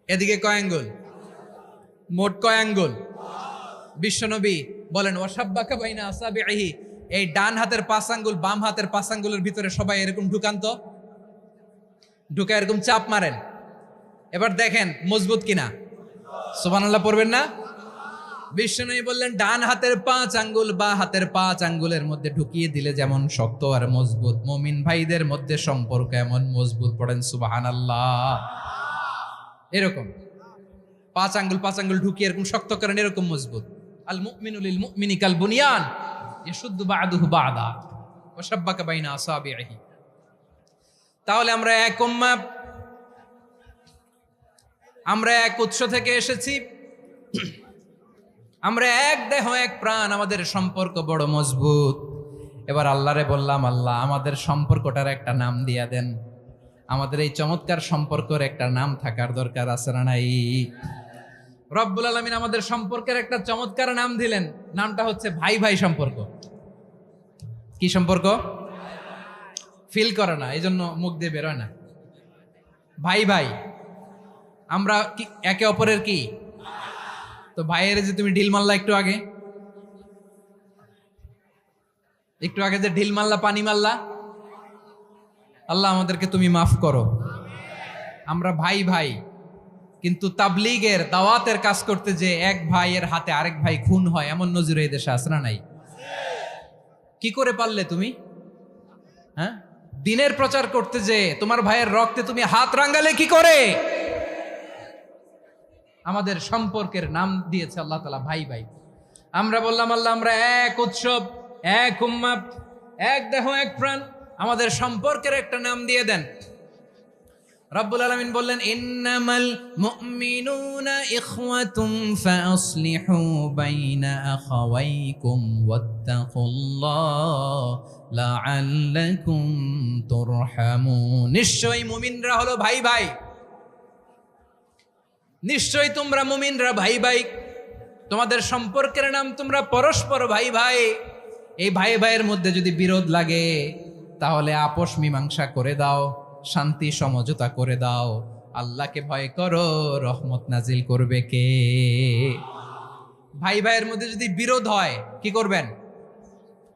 এদিকে কয় আঙ্গুল, মোট কয় আঙ্গুল? বিশ্বনবী বলেন, ওয়াশাব্বাকা বাইনা আসাবিহি। এই ডান হাতের 5 আঙ্গুল বাম হাতের 5 আঙ্গুলের ভিতরে সবাই এরকম ঢুকান তো, ঢুকে এরকম চাপ মারেন। এবার দেখেন মজবুত কিনা। সুবহানাল্লাহ পড়বেন না? বিশ্বনবী বললেন, ডান হাতের 5 আঙ্গুল বা হাতের 5 আঙ্গুলের মধ্যে ঢুকিয়ে দিলে যেমন শক্ত আর মজবুত, মুমিন ভাইদের মধ্যে সম্পর্ক এমন মজবুত। পড়েন সুবহানাল্লাহ। এরকম 5 আঙ্গুল ঢুকিয়ে এরকম শক্ত করেন, এরকম মজবুত। আল মুমিনু লিল মুমিনি কাল বুনিয়ান ইয়াশুদ্দু বা'দুহু বা'দা ওয়া শাব্বাকা বাইনা আসাবিহি। তাহলে আমরা এক উম্মাহ, আমরা এক উৎস থেকে এসেছি, আমরা এক দেহ এক প্রাণ, আমাদের সম্পর্ক বড় মজবুত। এবার আল্লাহরে বললাম, আল্লাহ আমাদের সম্পর্কটার একটা নাম দিয়া দেন। আমাদের এই চমৎকার সম্পর্কের একটা নাম থাকার দরকার আছে না নাই? রব্বুল আলামিন আমাদের সম্পর্কের একটা চমৎকার নাম দিলেন। নামটা হচ্ছে ভাই ভাই সম্পর্ক। কি সম্পর্ক? ফিল করে না, এই জন্য মুখ দিয়ে বেরোয় না। ভাই ভাই, আমরা কি একে অপরের কি? তো ভাইয়ের যে তুমি ঢিল মারলা একটু আগে, যে ঢিল মারলা, পানি মারলা, আল্লাহ আমাদেরকে তুমি মাফ করো। আমরা ভাই ভাই, কিন্তু তাবলীগের দাওয়াতের কাজ করতে যে এক ভাইয়ের হাতে আরেক ভাই খুন হয়, এমন নজির এই দেশে আছে না নাই? কি করে পারলে তুমি? হ্যাঁ, দিনের প্রচার করতে যে তোমার ভাইয়ের রক্তে তুমি হাত রাঙ্গালে কি করে? আমাদের সম্পর্কের নাম দিয়েছে আল্লাহ তাআলা ভাই ভাই। আমরা বললাম আল্লাহ আমরা এক উৎসব, এক উম্মাত, এক দেহ এক প্রাণ, আমাদের সম্পর্কের একটা নাম দিয়ে দেন। রব্বুল আলামিন বললেন ইন্নামাল মুমিনুনা ইখওয়াতুম ফাসলিহু বাইনা আখাওয়াইকুম ওয়াত্তাকুল্লাহ লাআল্লাকুম তুরহামুন। নিশ্চয়ই মুমিনরা হলো ভাই ভাই, নিশ্চয়ই তোমরা মুমিনরা ভাই ভাই, তোমাদের সম্পর্কের নাম তোমরা পরস্পর ভাই ভাই। এই ভাই ভাইয়ের মধ্যে যদি বিরোধ লাগে তাহলে আপোষ মীমাংসা করে দাও, শান্তি সমঝোতা করে দাও। আল্লাহকে ভয় করো, রহমত নাজিল করবে কে? ভাই ভাইয়ের মধ্যে যদি বিরোধ হয় কি করবেন?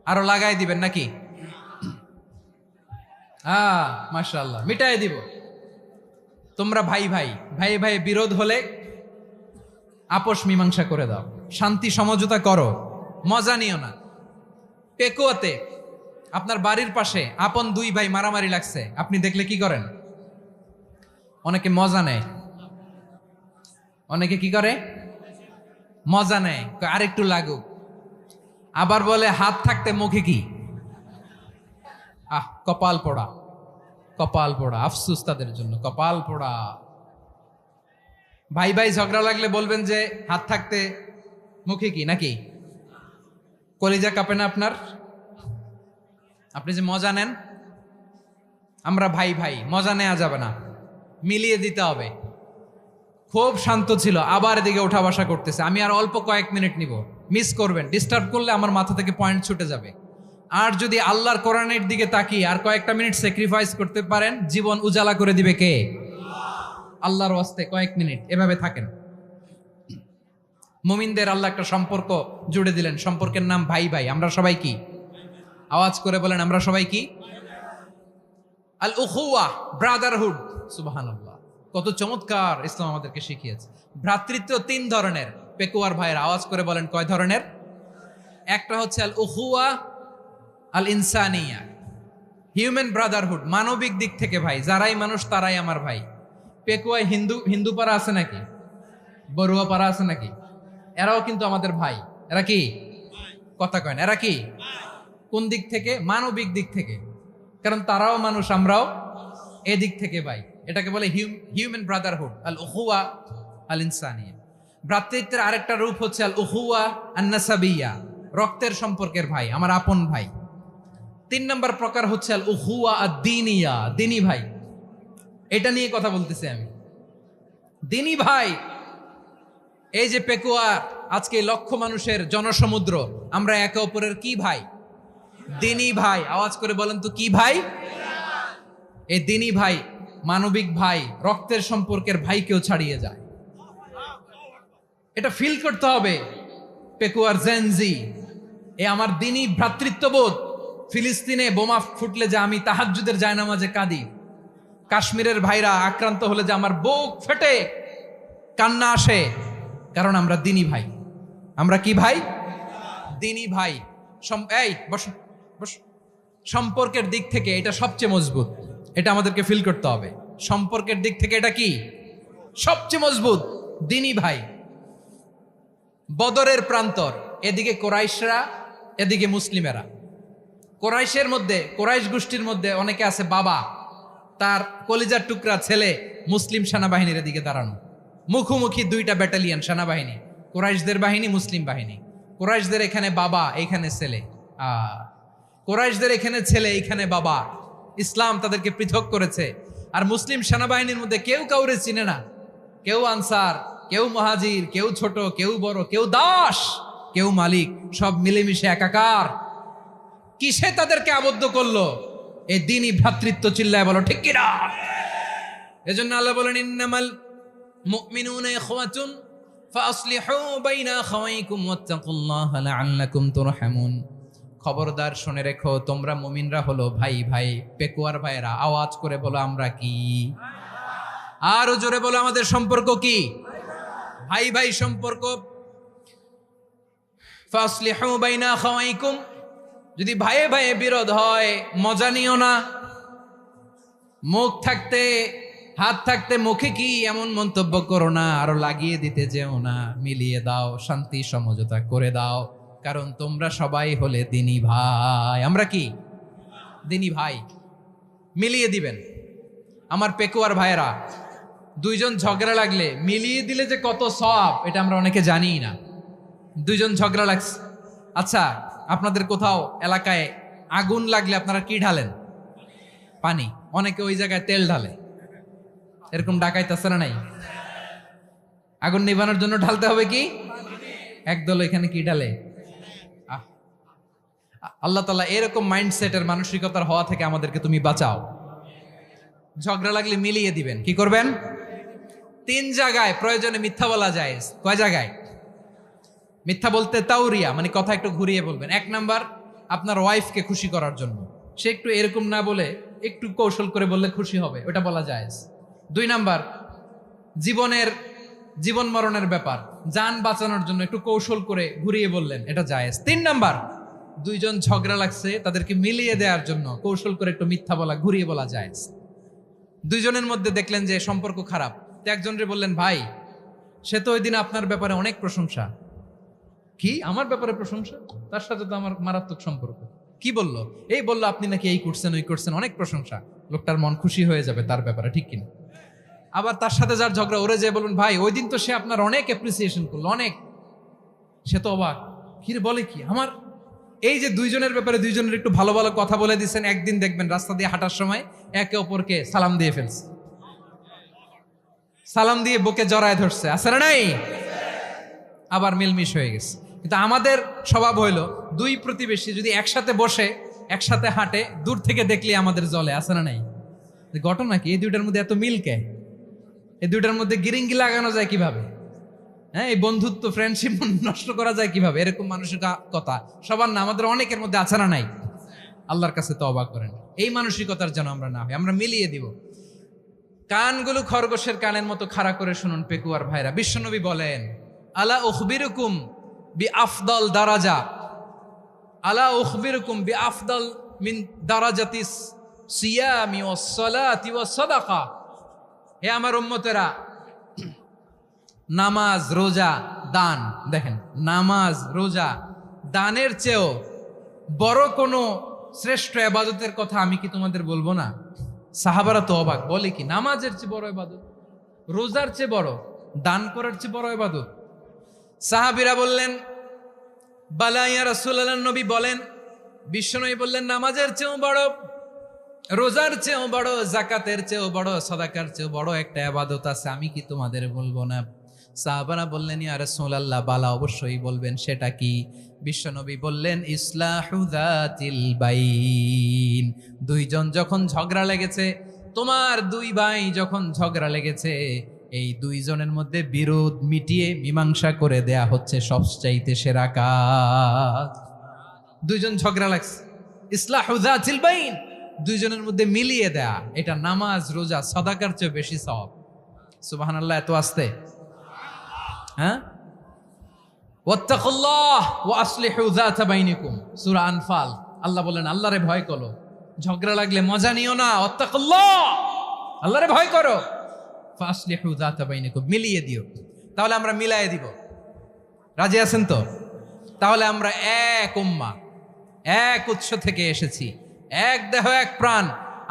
আরো লাগাই দিবেন নাকি? মাশাআল্লাহ, মিটাই দিব। তোমরা ভাই ভাই, ভাই ভাই বিরোধ হলে আপোষ মীমাংসা করে দাও, শান্তি সমঝোতা করো, মজা নিও না। পেকুয়াতে আপনার বাড়ির পাশে আপন দুই ভাই মারামারি লাগছে, আপনি দেখলে কি করেন? অনেকে মজা নেয়, অনেকে কি করে? মজা নেয়, আরেকটু লাগুক। আবার বলে হাত থাকতে মুখে কি? কপাল পোড়া, কপাল পোড়া। আফসুস তাদের জন্য, কপাল পোড়া। ভাই ভাই ঝগড়া লাগলে বলবেন যে হাত থাকতে মুখে কি, নাকি? কলিজা কাঁপে না আপনার? আপনি যে মজা নেন, আমরা ভাই ভাই, মজা নেওয়া যাবে না, মিলিয়ে দিতে হবে। খুব শান্ত ছিল, আবার এদিকে ওঠা বসা করতেছে। আমি আর অল্প কয়েক মিনিট নিব, মিস করবেন। ডিস্টার্ব করলে আমার মাথা থেকে পয়েন্ট ছুটে যাবে। আর যদি আল্লাহর কোরআনের দিকে তাকিয়ে আর কয়েকটা মিনিট স্যাক্রিফাইস করতে পারেন, জীবন উজালা করে দিবে কে? আল্লাহর ওয়াস্তে কয়েক মিনিট এভাবে থাকেন। মুমিনদের আল্লাহ একটা সম্পর্ক জুড়ে দিলেন, সম্পর্কের নাম ভাই ভাই। আমরা সবাই কি? আওয়াজ করে বলেন, আমরা সবাই কি? আল উখুয়া, ব্রাদারহুড। সুবহানাল্লাহ, কত চমৎকার ইসলাম আমাদেরকে শিখিয়েছে। ভ্রাতৃত্ব তিন ধরনের। পেকুয়ার ভাইয়ের আওয়াজ করে বলেন, কয় ধরনের? একটা হচ্ছে আল উখুয়া আল ইনসানিয়া, হিউম্যান ব্রাদারহুড, মানবিক দিক থেকে ভাই, যারাই মানুষ তারাই আমার ভাই। পেকুয়ায় হিন্দু পাড়া আছে নাকি? বড়ুয়া পাড়া আছে নাকি? এরাও কিন্তু আমাদের ভাই। এরা কি? কথা কয় না, এরা কি? কোন দিক থেকে? মানবিক দিক থেকে, কারণ তারাও মানুষ, আমরাও এদিক থেকে ভাই। এটাকে বলে হিউম্যান ব্রাদারহুড, আল উখুয়া আল ইনসানিয়া। ভ্রাতৃত্বের আরেকটা রূপ হচ্ছে আল উখুয়া আন নাসাবিয়া, রক্তের সম্পর্কের ভাই, আমার আপন ভাই। 3 নম্বর প্রকার হচ্ছে আল উখুয়া আদ দীনিয়া, দিনী ভাই। এটা নিয়ে কথা বলতেছি আমি, দিনী ভাই। এই যে পেকুয়া, আজকে লক্ষ মানুষের জনসমুদ্র, আমরা একে অপরের কি ভাই? দিনী ভাই। আওয়াজ করে বলেন তো, কি ভাই? এই দিনী ভাই, মানবিক ভাই, রক্তের সম্পর্কের ভাইকেও ছাড়িয়ে যায়। এটা ফিল করতে হবে। পেকুয়ার জেনজি, এ আমার দিনী ভ্রাতৃত্ববোধ। ফিলিস্তিনে বোমা ফুটলে যে আমি তাহাজ্জুদের জায়নামাজে কাঁদি, কাশ্মীরের ভাইরা আক্রান্ত হলে যে আমার বুক ফেটে কান্না আসে, কারণ আমরা দিনী ভাই। আমরা কি ভাই? দিনী ভাই। এই বস বস। সম্পর্কের দিক থেকে এটা সবচেয়ে মজবুত, এটা আমাদেরকে ফিল করতে হবে। সম্পর্কের দিক থেকে এটা কি? সবচেয়ে মজবুত, দিনী ভাই। বদরের প্রান্তর, এদিকে কোরাইশরা, এদিকে মুসলিমেরা। কোরাইশের মধ্যে, কোরাইশ গোষ্ঠীর মধ্যে অনেকে আছে বাবা, তার কলিজার টুকরা ছেলে মুসলিম সেনাবাহিনীর দিকে দাঁড়ানো, মুখোমুখি দুইটা ব্যাটালিয়ন সেনাবাহিনী, কোরাইশদের বাহিনী, মুসলিম বাহিনী। কোরাইশদের এখানে বাবা, এইখানে ছেলে। কোরাইশদের এখানে ছেলে, এইখানে বাবা। ইসলাম তাদেরকে পৃথক করেছে। আর মুসলিম সেনাবাহিনীর মধ্যে কেউ কাউরে চিনে না, কেউ আনসার, কেউ মুহাজির, কেউ ছোট, কেউ বড়, কেউ দাস, কেউ মালিক, সব মিলেমিশে একাকার। কিসে তাদেরকে আবদ্ধ করলো? এই দিনই ভ্রাতৃত্ব। চিল্লায় বলো ঠিক কিনা? এজন্য আল্লাহ বলেন, ইন্নামাল মুমিনুনা ইখওয়াতুন ফাসলিহু বাইনা আখাওয়াইকুম ওয়াত্তাকুল্লাহা লাআল্লাকুম তুরহামুন। খবরদার শুনে রেখো, তোমরা মুমিনরা হলো ভাই ভাই। পেকুয়ার ভাইরা আওয়াজ করে বলো, আমরা কি? আরো জোরে বলো, আমাদের সম্পর্ক কি? ভাই ভাই সম্পর্ক। ফাসলিহু বাইনা আখাওয়াইকুম, যদি ভাইয়ে ভাইয়ে বিরোধ হয় মজা নিও না। মুখ থাকতে হাত থাকতে মুখে কি এমন মন্তব্য করো না, আরো লাগিয়ে দিতে যেও না, মিলিয়ে দাও, শান্তি সমঝোতা করে দাও, কারণ তোমরা সবাই হলে দিনী ভাই। আমরা কি দিনী ভাই? মিলিয়ে দিবেন। আমার পেকুয়ার ভাইয়েরা, দুইজন ঝগড়া লাগলে মিলিয়ে দিলে যে কত সওয়াব, এটা আমরা অনেকে জানিই না। দুইজন ঝগড়া লাগছে, আচ্ছা আপনাদের কোথাও এলাকায় আগুন লাগলে আপনারা কি ঢালেন? পানি। অনেকে ওই জায়গায় তেল ঢালে, এরকম ডাকাইতেছে না নাই? আগুন নিভানোর জন্য ঢালতে হবে কি? একদল এখানে কি ঢালে? আল্লাহ তাআলা এরকম মাইন্ডসেটের মানসিকতার হওয়া থেকে আমাদেরকে তুমি বাঁচাও। ঝগড়া লাগলে মিলিয়ে দিবেন। কি করবেন? 3 জায়গায় প্রয়োজনে মিথ্যা বলা যায়। কয় জায়গায় মিথ্যা বলতে? তাওরিয়া, মানে কথা একটু ঘুরিয়ে বলবেন। 1 নাম্বার, আপনার ওয়াইফকে খুশি করার জন্য, সে একটু এরকম না বলে একটু কৌশল করে বললে খুশি হবে, ওটা বলা যায়। 2 নাম্বার, জীবন মরণের ব্যাপার, জান বাঁচানোর জন্য একটু কৌশল করে ঘুরিয়ে বললেন, এটা জায়েজ। 3 নাম্বার, দুইজন ঝগড়া লাগছে তাদেরকে মিলিয়ে দেওয়ার জন্য কৌশল করে একটু মিথ্যা বলা, ঘুরিয়ে বলা জায়েজ। দুইজনের মধ্যে দেখলেন যে সম্পর্ক খারাপ, তো একজনরে বললেন, ভাই সে তো ওই দিন আপনার ব্যাপারে অনেক প্রশংসা। কি আমার ব্যাপারে প্রশংসা? তার সাথে তো আমার মারাত্মক সম্পর্ক। কি বলল? এই বলল আপনি নাকি এই করছেন ওই করছেন, অনেক প্রশংসা। লোকটার মন খুশি হয়ে যাবে তার ব্যাপারে, ঠিক কিনা? আবার তার সাথে যার ঝগড়া, ওরে যে বলুন, ভাই ওই দিন তো সে আপনার অনেক অ্যাপ্রিসিয়েশন করলো, অনেক। সে তো অবাক, কি রে বলে কি আমার? এই যে দুইজনের ব্যাপারে দুইজনের একটু ভালো ভালো কথা বলে দিচ্ছেন, একদিন দেখবেন রাস্তা দিয়ে হাঁটার সময় একে অপরকে সালাম দিয়ে ফেলছে, সালাম দিয়ে বুকে জড়ায় ধরছে, আছে না নাই? আবার মিলমিশ হয়ে গেছে। কিন্তু আমাদের স্বভাব হইলো, দুই প্রতিবেশী যদি একসাথে বসে একসাথে হাঁটে, দূর থেকে দেখলে আমাদের জলে, আছে না নাই? ঘটনা কি? এই দুইটার মধ্যে এত মিল কে? এই দুইটার মধ্যে গিরিঙ্গি লাগানো যায় কিভাবে? হ্যাঁ, এই বন্ধুত্ব ফ্রেন্ডশিপ নষ্ট করা যায় কিভাবে? এরকম মানসিকতা সবার না, আমাদের অনেকের মধ্যে আছে না নাই? আল্লাহর কাছে তওবা করেন, এই মানসিকতার যেন আমরা না হই, আমরা মিলিয়ে দিব। কানগুলো খরগোশের কানের মতো খাড়া করে শুনুন পেকুয়ার ভাইরা। বিশ্বনবী বলেন, আলা উখবিরুকুম বি আফদল দারাজা, আলা উখবিরুকুম বি আফদল মিন দারাজাতিস সিয়ামি ওয়াস সালাতি ওয়াস সাদাকা। হে আমার উম্মতেরা, নামাজ, রোজা, দান, দেখেন নামাজ, রোজা, দানের চেয়েও বড় কোনো শ্রেষ্ঠ ইবাদতের কথা আমি কি তোমাদের বলবো না? সাহাবারা তো অবাক, বলে কি নামাজের চেয়ে বড় ইবাদত, রোজার চেয়ে বড়, দান করার চেয়ে বড় ইবাদত? সাহাবীরা বললেন, বালা ইয়া রাসূলুল্লাহ। নবী বলেন, বিশ্বনবী বললেন, নামাজের চেয়েও বড়, রোজার চেয়েও বড়, যাকাতের চেয়েও বড়, সাদাকার চেয়েও বড় একটা ইবাদত আছে, আমি কি তোমাদের বলবো না? সাহাবারা বললেন, ইয়া রাসূলুল্লাহ, বালা অবশ্যই বলবেন, সেটা কি? বিশ্বনবী বললেন, ইসলাহু যাতিল বাইন। দুইজন যখন ঝগড়া লেগেছে, তোমার দুই ভাই যখন ঝগড়া লেগেছে, এই দুইজনের মধ্যে বিরোধ মিটিয়ে মীমাংসা করে দেয়া হচ্ছে সবচাইতে সেরা কাজ। দুইজন ঝগড়া লাগছে, ইসলাহু যাতিল বাইন, দুইজনের মধ্যে মিলিয়ে দেয়া, এটা নামাজ, রোজা, সাদাকার চেয়ে বেশি সওয়াব। সুবহানাল্লাহ, এত আস্তে? হ্যাঁ, ওয়াত্তাকুল্লাহ ওয়া আসলিহু যাতা বাইনিকুম, সূরা আনফাল। আল্লাহ বলেন, আল্লাহরে ভয় করো, ঝগড়া লাগলে মজা নিও না, ওয়াত্তাকুল্লাহ, আল্লাহরে ভয় করো, ফাসলিহু যাতা বাইনিকুম, মিলিয়ে দিও। তাহলে আমরা মিলায়ে দিব, রাজি আছেন তো? তাহলে আমরা এক উম্মাহ, এক উৎস থেকে এসেছি, এক দেহ এক প্রাণ,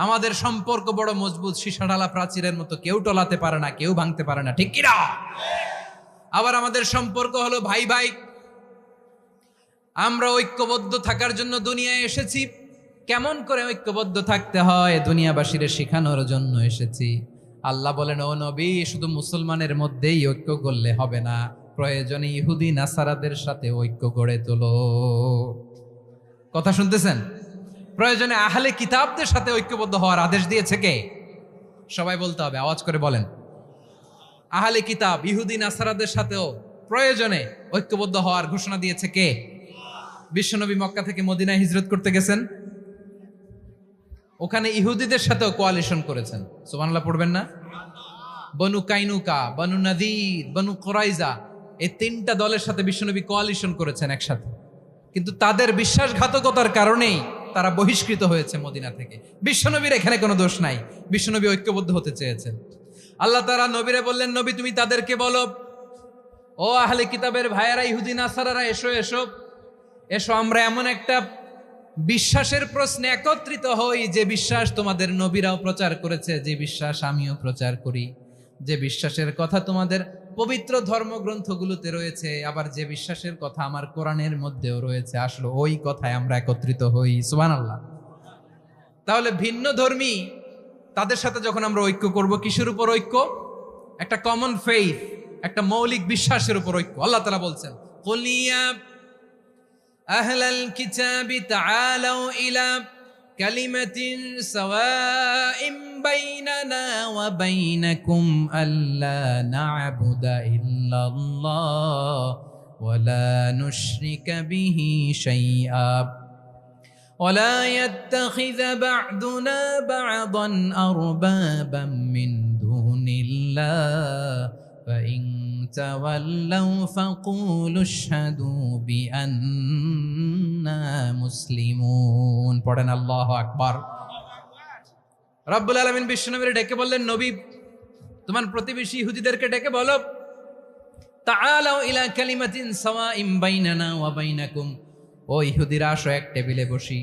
আমাদের সম্পর্ক বড় মজবুত, সীসাঢালা প্রাচীরের মতো, কেউ টলাতে পারে না, কেউ ভাঙতে পারে না, ঠিক কিনা? আবার আমাদের সম্পর্ক হলো ভাই ভাই, আমরা ঐক্যবদ্ধ থাকার জন্য দুনিয়ায় এসেছি। কেমন করে ঐক্যবদ্ধ থাকতে হয় দুনিয়াবাসীর শেখানোর জন্য এসেছি। আল্লাহ বলেন, ও নবী, শুধু মুসলমানের মধ্যেই ঐক্য করলে হবে না, প্রয়োজনে ইহুদি নাসারাদের সাথে ঐক্য গড়ে তোলো। কথা শুনতেছেন? প্রয়োজনে আহলে কিতাবদের সাথে ঐক্যবদ্ধ হওয়ার আদেশ দিয়েছে কে? সবাই বলতে হবে, আওয়াজ করে বলেন। আহলে কিতাব ইহুদি নাসারাদের সাথেও প্রয়োজনে ঐক্যবদ্ধ হওয়ার ঘোষণা দিয়েছে কে? বিশ্বনবী মক্কা থেকে মদিনায় হিজরত করতে গেছেন, ওখানে ইহুদিদের সাথেও কোয়ালিশন করেছেন। সুবহানাল্লাহ পড়বেন না? বনু কাইনুকা, বনু নাদির, বনু কুরাইজা, এই 3টা দলের সাথে বিশ্বনবী কোয়ালিশন করেছেন একসাথে। কিন্তু তাদের বিশ্বাসঘাতকতার কারণেই তারা বহিষ্কৃত হয়েছে মদিনা থেকে। বিশ্বনবীর এখানে কোনো দোষ নাই, বিশ্বনবী ঐক্যবদ্ধ হতে চেয়েছেন। আল্লাহ তাআলা নবীরে বললেন, নবী তুমি তাদেরকে বলো, ও আহলে কিতাবের ভাইয়েরা, ইহুদি নাসারারা, এসো এসো এসো, আমরা এমন একটা বিশ্বাসের প্রশ্নে একত্রিত হই যে বিশ্বাস তোমাদের নবীরাও প্রচার করেছে, যে বিশ্বাস আমিও প্রচার করি, যে বিশ্বাসের কথা তোমাদের পবিত্র ধর্মগ্রন্থগুলোতে রয়েছে, আবার যে বিশ্বাসের কথা আমার কোরআনের মধ্যেও রয়েছে, আসলে ওই কথায় আমরা একত্রিত হই। সুবহানাল্লাহ। তাহলে ভিন্ন ধর্মী তাদের সাথে যখন আমরা ঐক্য করব, কিসের উপর ঐক্য? একটা কমন ফেইথ, একটা মৌলিক বিশ্বাসের উপর ঐক্য। আল্লাহ তাআলা বলছেন, কুল ইয়া আহলাল কিতাবি তাআলাউ ইলা কালিমাতিন সাওয়াইন বাইনানা ওয়া বাইনাকুম আল্লা না'বুদা ইল্লাল্লাহ ওয়া লা নুশরিকা বিহি শাইআ ولا يتخذ بعضنا بعضا أربابا من دون الله فإن تولوا فقولوا اشهدوا بأننا مسلمون। পড়েন আল্লাহু আকবার। রব্বুল আলামিন বিশ্বনবীকে ডেকে বললেন, নবী তোমার প্রতিবেশী ইহুদিদেরকে ডেকে বলো, তাআলাউ ইলা কালিমাতিন সাওয়াইন বাইনানা ওয়া বাইনাকুম, ও ইহুদিরা আসো, এক টেবিলে বসি,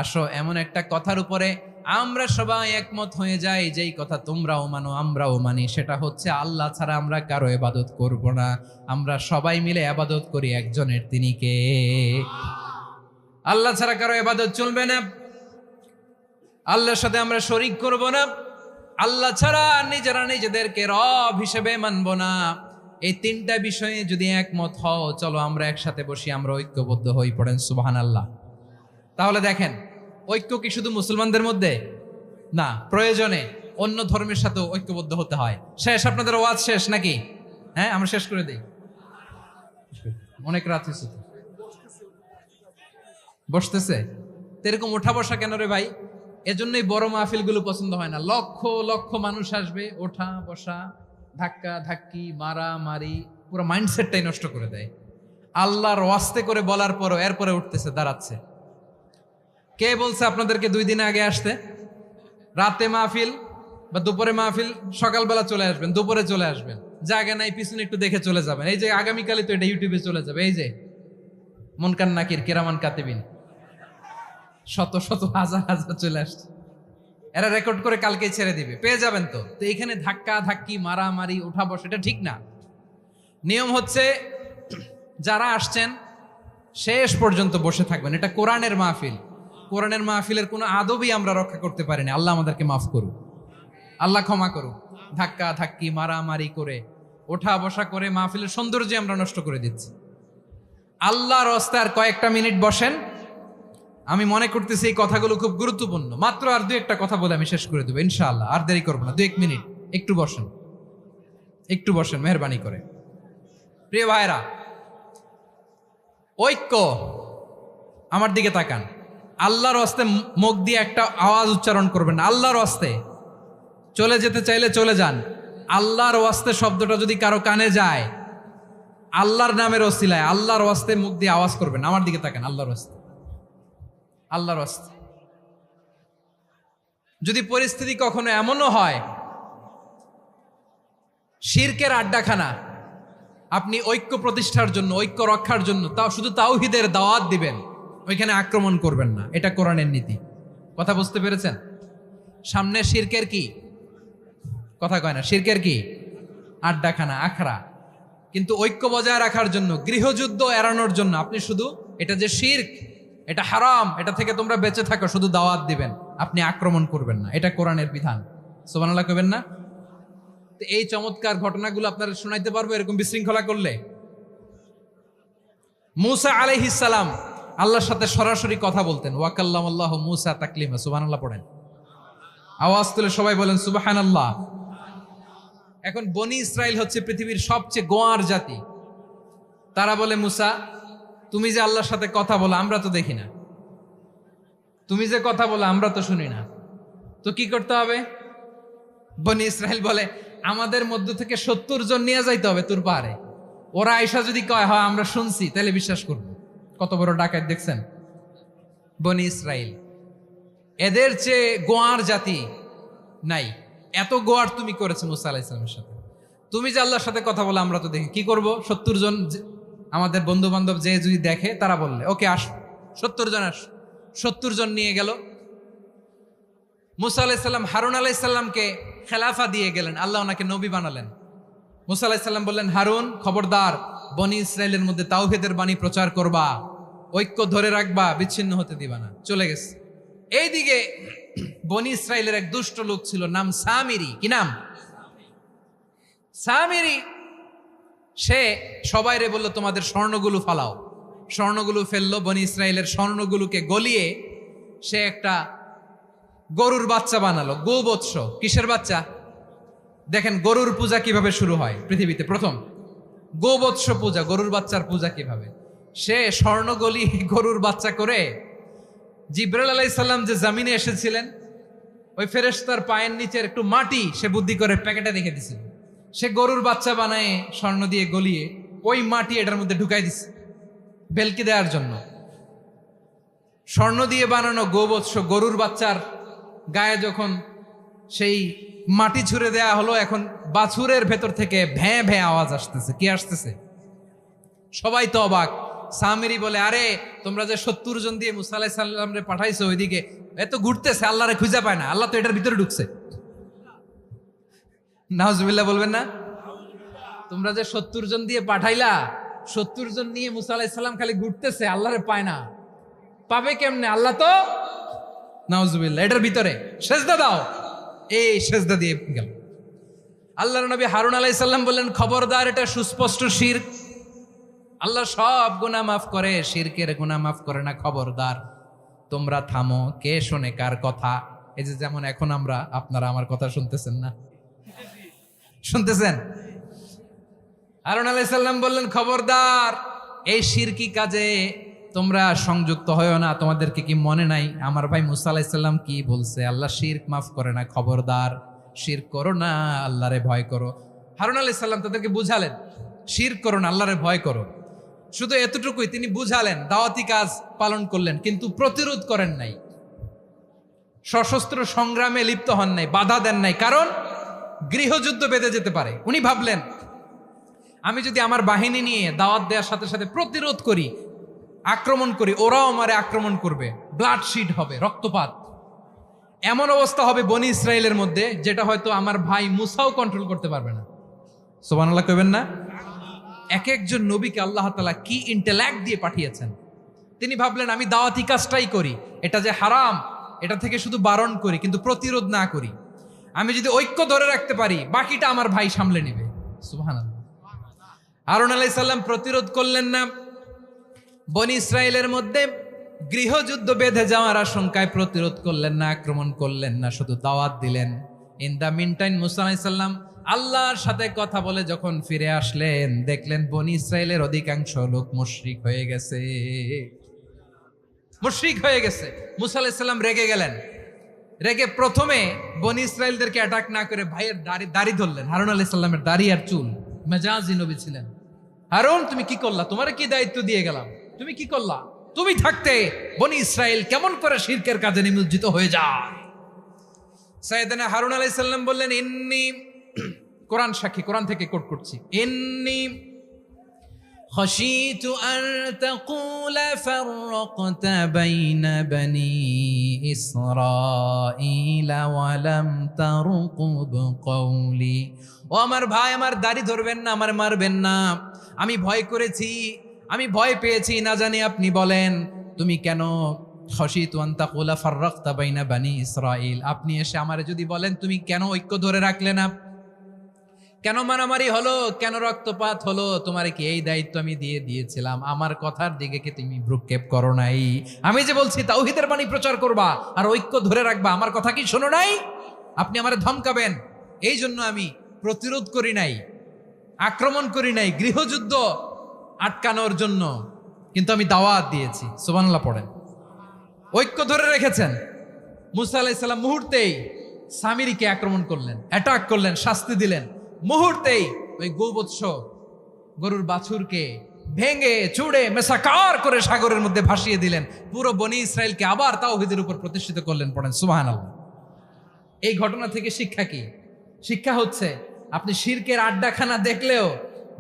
আসো এমন একটা কথার উপরে আমরা সবাই একমত হয়ে যাই, যেই কথা তোমরাও মানো আমরাও মানি, সেটা হচ্ছে আল্লাহ ছাড়া আমরা কারো ইবাদত করব না, আমরা সবাই মিলে ইবাদত করি একজনের, তিনি কে? আল্লাহ ছাড়া কারো ইবাদত চলবে না, আল্লাহর সাথে আমরা শরীক করব না, আল্লাহ ছাড়া নিজেরা নিজেদেরকে রব হিসেবে মানব না। এই তিনটা বিষয়ে যদি একমত হও, চলো আমরা একসাথে বসি, আমরা ঐক্যবদ্ধ হই। পড়েন সুবহানাল্লাহ। তাহলে দেখেন, ঐক্য কি শুধু মুসলমানদের মধ্যে না, প্রয়োজনে অন্য ধর্মের সাথে ঐক্যবদ্ধ হতে হয়। শেষ, আপনাদের ওয়াজ শেষ নাকি? হ্যাঁ, আমরা শেষ করে দিই, অনেক রাত হয়েছে। বসতেছে এরকম ওঠা বসা কেন রে ভাই? এজন্যই বড় মাহফিল গুলো পছন্দ হয় না। লক্ষ লক্ষ মানুষ আসবে, ওঠা বসা, ধাক্কা ধাক্কি, মারা মারি, পুরো মাইন্ডসেটটাই নষ্ট করে দেয়। আল্লাহর ওয়াস্তে করে বলার পরও এরপরে উঠতেছে, দাঁড়াচ্ছে। কে বলছে আপনাদেরকে 2 দিন আগে আসতে? রাতে মাহফিল বা দুপুরে মাহফিল, সকালবেলা চলে আসবেন, দুপুরে চলে আসবেন, জায়গা নাই পিছনে একটু দেখে চলে যাবেন। এই যে আগামীকালই তো এটা ইউটিউবে চলে যাবে, এই যে মুনকার নাকির কিরামান কাতিবিন, শত শত হাজার হাজার চলে আসছে, এরা রেকর্ড করে কালকেই ছেড়ে দিবে, পেয়ে যাবেন। তো এখানে ধাক্কা ধাক্কি, মারামারি, উঠা বসা, এটা ঠিক না। নিয়ম হচ্ছে যারা আসছেন শেষ পর্যন্ত বসে থাকবেন। এটা কোরআনের মাহফিল, কোরআনের মাহফিলের কোনো আদবই আমরা রক্ষা করতে পারিনি। আল্লাহ আমাদেরকে মাফ করুন, আল্লাহ ক্ষমা করুন। ধাক্কা ধাক্কি, মারামারি করে, ওঠা বসা করে মাহফিলের সৌন্দর্য আমরা নষ্ট করে দিচ্ছি। আল্লাহর রাস্তায় আর কয়েকটা মিনিট বসেন। আমি মনে করতেছি এই কথাগুলো খুব গুরুত্বপূর্ণ। মাত্র আর 2-1টা কথা বলে আমি শেষ করে দেবো ইনশাআল্লাহ, আর দেরি করবো না। 2-1 মিনিট একটু বসেন, একটু বসেন মেহরবানি করে। প্রিয় ভাইরা, ঐক্য, আমার দিকে তাকান। আল্লাহর ওয়াস্তে মুখ দিয়ে একটা আওয়াজ উচ্চারণ করবেন, আল্লাহর ওয়াস্তে। চলে যেতে চাইলে চলে যান। আল্লাহর ওয়াস্তে শব্দটা যদি কারো কানে যায়, আল্লাহর নামের ওসিলায় আল্লাহর ওয়াস্তে মুখ দিয়ে আওয়াজ করবেন। আমার দিকে তাকান, আল্লাহর ওয়াস্তে, আল্লাহর ওয়াস্তে। যদি পরিস্থিতি কখনো এমনও হয় শিরকের আড্ডাখানা, আপনি ঐক্য প্রতিষ্ঠার জন্য, ঐক্য রক্ষার জন্য তাও শুধু তাওহীদের দাওয়াত দিবেন, ওইখানে আক্রমণ করবেন না। এটা কোরআনের নীতি। কথা বুঝতে পেরেছেন? সামনে শিরকের কি কথা কয় না, শিরকের কি আড্ডাখানা, আখড়া। কিন্তু ঐক্য বজায় রাখার জন্য, গৃহযুদ্ধ এড়ানোর জন্য আপনি শুধু এটা যে শিরক, এটা হারাম, এটা থেকে তোমরা বেঁচে থাকো, শুধু দাওয়াত দিবেন, আপনি আক্রমণ করবেন না। এটা কোরআনের বিধান। সুবহানাল্লাহ কইবেন না? তো এই চমৎকার ঘটনাগুলো আপনারা শোনাইতে পারবো এরকম বিশৃঙ্খলা করলে। মূসা আলাইহিস সালাম আল্লাহর সাথে সরাসরি কথা বলতেন। ওয়াকাল্লামাল্লাহু মূসা তাকলিমা। সুবহানাল্লাহ পড়েন, আওয়াজ তুলে সবাই বলেন সুবহানাল্লাহ। এখন বনি ইসরাইল হচ্ছে পৃথিবীর সবচেয়ে গোয়ার জাতি। তারা বলে, মূসা তুমি যে আল্লাহর সাথে কথা বলো আমরা তো দেখি না, তুমি যে কথা বলো আমরা তো শুনি না, তো কি করতে হবে? বনি ইসরাইল বলে, আমাদের মধ্য থেকে 70 জন নিয়ে যাইতে হবে তোর পাহাড়ে। ওরা আয়সা যদি কয় হয় আমরা শুনছি, তাহলে বিশ্বাস করবো। কত বড় ডাকাত দেখছেন? বনি ইসরাইল, এদের চেয়ে গোয়ার জাতি নাই। এত গোয়ার তুমি করেছো মুসা আলাইহিস সালামের সাথে। তুমি যে আল্লাহর সাথে কথা বলে আমরা তো দেখি, কি করব? 70 জন আমাদের বন্ধু বান্ধব যে যদি দেখে তারা বললে ওকে আস, 70 জন আস। 70 জন নিয়ে গেল। মুসা আলাইহিস সালাম হারুন আলাইহিস সালামকে খেলাফা দিয়ে গেলেন, আল্লাহ ওনাকে নবী বানালেন। মুসা আলাইহিস সালাম বললেন, হারুন খবরদার, বনি ইসরাইলের মধ্যে তাওহীদের বাণী প্রচার করবা, ঐক্য ধরে রাখবা, বিচ্ছিন্ন হতে দিবা না। চলে গেছে। এইদিকে বনি ইসরাইলের এক দুষ্ট লোক ছিল, নাম সামিরি। কি নাম? সামিরি। সে সবাইরে বলল তোমাদের স্বর্ণগুলো ফালাও। স্বর্ণগুলো ফেললো, বনি ইসরাইলের স্বর্ণগুলোকে গলিয়ে সে একটা গরুর বাচ্চা বানালো। গোবৎস। কিসের বাচ্চা? দেখেন গরুর পূজা কিভাবে শুরু হয় পৃথিবীতে প্রথম। গোবৎস পূজা, গরুর বাচ্চার পূজা কিভাবে। সে স্বর্ণ গলি গরুর বাচ্চা করে, জিব্রাইল আলাইহিস সালাম যে জমিনে এসেছিলেন, ওই ফেরেশতার পায়ের নিচের একটু মাটি সে বুদ্ধি করে প্যাকেটে রেখে দিছিল। সে গরুর বাচ্চা বানায় স্বর্ণ দিয়ে গলিয়ে ওই মাটি এটার মধ্যে ঢুকাই দিছে ভেলকি দেওয়ার জন্য। স্বর্ণ দিয়ে বানানো গোবৎস গরুর বাচ্চার গায়ে যখন সেই মাটি ছুঁড়ে দেয়া হলো, এখন বাছুরের ভেতর থেকে ভ্যাঁ ভ্যাঁ আওয়াজ আসতেছে। কি আসতেছে? সবাই তো অবাক। সামিরি বলে, আরে তোমরা যে 70 জন দিয়ে মুসা আলাইহিস সালামরে পাঠাইছো ওইদিকে, এত ঘুরতেছে, আল্লাহরে খুঁজে পায় না, আল্লাহ তো এটার ভিতরে ঢুকছে। নাউজুবিল্লাহ বলবেন না? তোমরা যে 70 জন দিয়ে পাঠাইলা, 70 জন নিয়ে মুসা আলাইহিস সালাম খালি ঘুরতেছে, আল্লাহরে পায় না। পাবে কেমনে? আল্লাহ তো, নাউজুবিল্লাহ, এটার ভিতরে সেজদা দাও। এই সেজদা দিয়ে গেল। আল্লাহর নবী হারুন আলাইহিস সালাম বললেন, খবরদার, এটা সুস্পষ্ট শিরক। আল্লাহ সব গুনাহ মাফ করে, শিরকের গুনাহ মাফ করে না। খবরদার, তোমরা থামো। কে শোনে কার কথা? এই যে যেমন এখন আমরা, আপনারা আমার কথা শুনতেছেন না? শুনতেছেন? হারুন আলাইহিস সালাম বললেন, খবরদার, এই শিরকি কাজে তোমরা সংযুক্ত হয়ো না। তোমাদেরকে কি মনে নাই আমার ভাই মুসা আলাইহিস সালাম কি বলছে? আল্লাহ শিরক মাফ করে না। খবরদার, শিরক করো না, আল্লাহরে ভয় করো। হারুন আলাইহিস সালাম তাদেরকে বুঝালেন, শিরক করো না, আল্লাহরে ভয় করো। শুধু এতটুকুই তিনি বুঝালেন, দাওয়াতি কাজ পালন করলেন, কিন্তু প্রতিরোধ করেন নাই, সশস্ত্র সংগ্রামে লিপ্ত হন নাই, বাধা দেন নাই। কারণ গৃহযুদ্ধ বেঁধে যেতে পারে। উনি ভাবলেন, আমি যদি আমার বাহিনী নিয়ে দাওয়াত দেওয়ার সাথে সাথে প্রতিরোধ করি, আক্রমণ করি, ওরাও আমারে আক্রমণ করবে, ব্লাডশিড হবে, রক্তপাত। এমন অবস্থা হবে বনি ইসরায়েলের মধ্যে, যেটা হয়তো আমার ভাই মুসাও কন্ট্রোল করতে পারবে না। সুবহানাল্লাহ কইবেন না? এক একজন নবীকে আল্লাহ তাআলা কি ইন্টেলেক্ট দিয়ে পাঠিয়েছেন। তিনি ভাবলেন, আমি দাওয়াতি কাজটাই করি, এটা যে হারাম এটা থেকে শুধু বারণ করি, কিন্তু প্রতিরোধ না করি। আমি যদি ঐক্য ধরে রাখতে পারি, বাকিটা আমার ভাই সামলে নেবে। সুবহানাল্লাহ। হারুন আলাইহিস সালাম প্রতিরোধ করলেন না। বনি ইসরায়েলের মধ্যে গৃহযুদ্ধ বেঁধে যাওয়ার আশঙ্কায় প্রতিরোধ করলেন না, আক্রমণ করলেন না, শুধু দাওয়াত দিলেন। ইন দা মিন টাইম মুসা আলাইহিস সালাম আল্লাহর সাথে কথা বলে যখন ফিরে আসলেন, দেখলেন বনি ইসরায়েলের অধিকাংশ লোক মুশরিক হয়ে গেছে। মুশরিক হয়ে গেছে। মুসা আলাইহিস সালাম রেগে গেলেন। রেগে প্রথমে বনি ইসরায়েলদেরকে অ্যাটাক না করে ভাইয়ের দাড়ি ধরলেন। হারুন আলাইহিস সালামের দাড়ি আর চুল। মেজাজি নবী ছিলেন। হারুন, তুমি কি করলা? তোমারে কি দায়িত্ব দিয়ে গেলাম, তুমি কি করলা? তুমি থাকতে বনি ইসরায়েল কেমন করে শিরকের কাজে নিমজ্জিত হয়ে যায়? সাইয়েদনা হারুন আলাইহিস সালাম বললেন, ইন্নী, কোরআন সাক্ষী, কোরআন থেকে কোট করছি, ইন্নী খাশিতু আন তাকুলা ফাররাকতা বাইনা বনি ইসরাঈলা ওয়া লাম তারকুব কওলি। ও আমার ভাই, আমার দাড়ি ধরবেন না, আমার মারবেন না। আমি ভয় করেছি, আমি ভয় পেয়েছি, না জানি আপনি বলেন তুমি কেন খাশিতু আন তাকুলা ফাররাকতা বাইনা বনি ইসরাঈল, আপনি এসে আমারে যদি বলেন তুমি কেন ঐক্য ধরে রাখলে না, কেন মারামারি হলো, কেন রক্তপাত হলো, তোমার কি এই দায়িত্ব আমি দিয়েছিলাম? আমার কথার দিকে কি তুমি ভ্রুক্ষেপ করো নাই? আমি যে বলছি তাওহীদের বাণী প্রচার করবা আর ঐক্য ধরে রাখবা, আমার কথা কি শোনো নাই? আপনি আমারে ধমকাবেন, এই জন্য আমি প্রতিরোধ করি নাই, আক্রমণ করি নাই, গৃহযুদ্ধ আটকানোর জন্য, কিন্তু আমি দাওয়াত দিয়েছি। সুবহানাল্লাহ পড়েন। ঐক্য ধরে রেখেছেন। মুসা আলাইহিস সালাম মুহূর্তেই সামিরিকে আক্রমণ করলেন, অ্যাটাক করলেন, শাস্তি দিলেন। মুহূর্তেই ওই গোবৎস গরুর বাছুরকে ভেঙে চুড়ে মেসাকার করে সাগরের মধ্যে ভাসিয়ে দিলেন, পুরো বনি ইসরায়েলকে আবার তাওহীদের উপর প্রতিষ্ঠিত করলেন। পড়েন সুবহানাল্লাহ। এই ঘটনা থেকে শিক্ষা কি? শিক্ষা হচ্ছে আপনি শিরকের আড্ডাখানা দেখলেও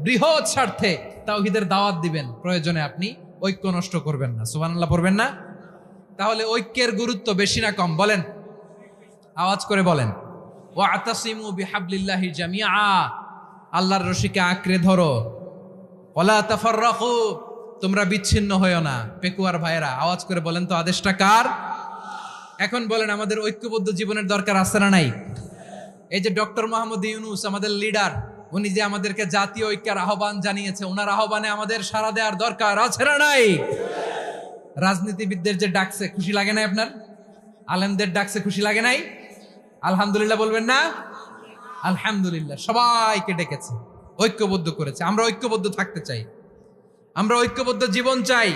বৃহৎ স্বার্থে তাওহীদের দাওয়াত দিবেন, প্রয়োজনে আপনি ঐক্য নষ্ট করবেন না। সুবহানাল্লাহ পড়বেন না? তাহলে ঐক্যের গুরুত্ব বেশি না কম বলেন? আওয়াজ করে বলেন। ওয়াতাসিমু বিহাবলিল্লাহি জামিআ, আল্লাহর রশিকে আঁকড়ে ধরো। ওয়ালা তাফাররাকু, তোমরা বিচ্ছিন্ন হয়ো না। পেকুয়ার ভাইয়েরা আওয়াজ করে বলেন তো আদেশটা কার? এখন বলেন আমাদের ঐক্যবদ্ধ জীবনের দরকার আছে না নাই? এই যে ডক্টর মোহাম্মদ ইউনূস আমাদের লিডার, উনি যে আমাদেরকে জাতীয় ঐক্যের আহ্বান জানিয়েছে, ওনার আহ্বানে আমাদের সাড়া দেওয়ার দরকার আছে না নাই? রাজনীতিবিদদের যে ডাকছে খুশি লাগে নাই আপনার? আলেমদের ডাকছে খুশি লাগে নাই? আলহামদুলিল্লাহ বলবেন না? আলহামদুলিল্লাহ, সবাইকে ডেকেছে, ঐক্যবদ্ধ করেছে। আমরা ঐক্যবদ্ধ থাকতে চাই, আমরা ঐক্যবদ্ধ জীবন চাই,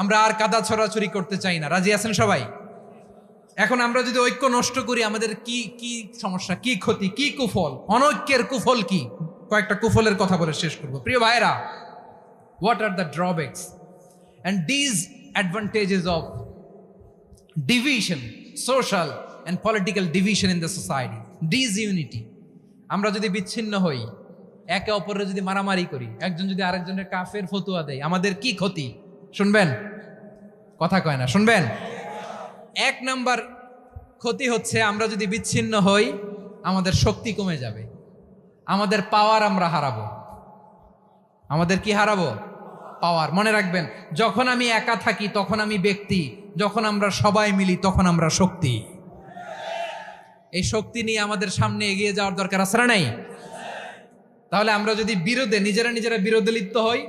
আমরা আর কাদা ছড়াছড়ি করতে চাই না। রাজি আছেন সবাই? এখন আমরা যদি ঐক্য নষ্ট করি আমাদের কি কি সমস্যা, কি ক্ষতি, কি কুফল? অনৈক্যের কুফল কি? কয়েকটা কুফলের কথা বলে শেষ করব। প্রিয় ভাইরা, what are the drawbacks and disadvantages of division, social and political division in the society? Disunity. আমরা যদি বিচ্ছিন্ন হই, একে অপরের যদি মারামারি করি, একজন যদি আরেকজনের কাফের ফতুয়া দেয়, আমাদের কি ক্ষতি? শুনবেন? কথা কয় না, শুনবেন? এক নাম্বার ক্ষতি হচ্ছে আমরা যদি বিচ্ছিন্ন হই আমাদের শক্তি কমে যাবে, আমাদের পাওয়ার আমরা হারাবো। আমাদের কি হারাবো? পাওয়ার। মনে রাখবেন, যখন আমি একা থাকি তখন আমি ব্যক্তি, যখন আমরা সবাই মিলি তখন আমরা শক্তি। এই শক্তি নিয়ে আমাদের সামনে এগিয়ে যাওয়ার দরকার আছে না নাই? তাহলে আমরা যদি নিজেরা বিরোধে লিপ্ত হই,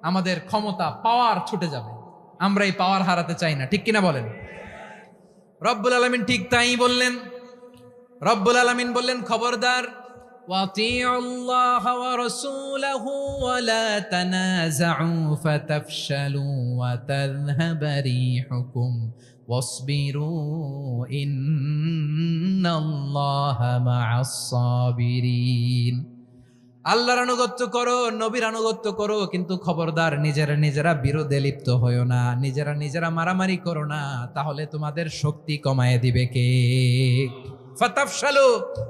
আমাদের ক্ষমতা, পাওয়ার ছুটে যাবে। আমরা এই পাওয়ার হারাতে চাই না, ঠিক কিনা বলেন? রব্বুল আলামিন ঠিক তাই বললেন। রব্বুল আলামিন বললেন, খবরদার, وَأَطِيعُوا اللَّهَ وَرَسُولَهُ وَلَا تَنَازَعُوا فَتَفْشَلُوا وَتَذْهَبَ رِيحُكُمْ وَاصْبِرُوا إِنَّ اللَّهَ مَعَ الصَّابِرِينَ। আল্লাহর আনুগত্য করো, নবীর আনুগত্য করো, কিন্তু খবরদার নিজেরা বিরোধে লিপ্ত হয়ো না, নিজেরা মারামারি করো না, তাহলে তোমাদের শক্তি কমায় দিবে কে? ফাতাফশালু,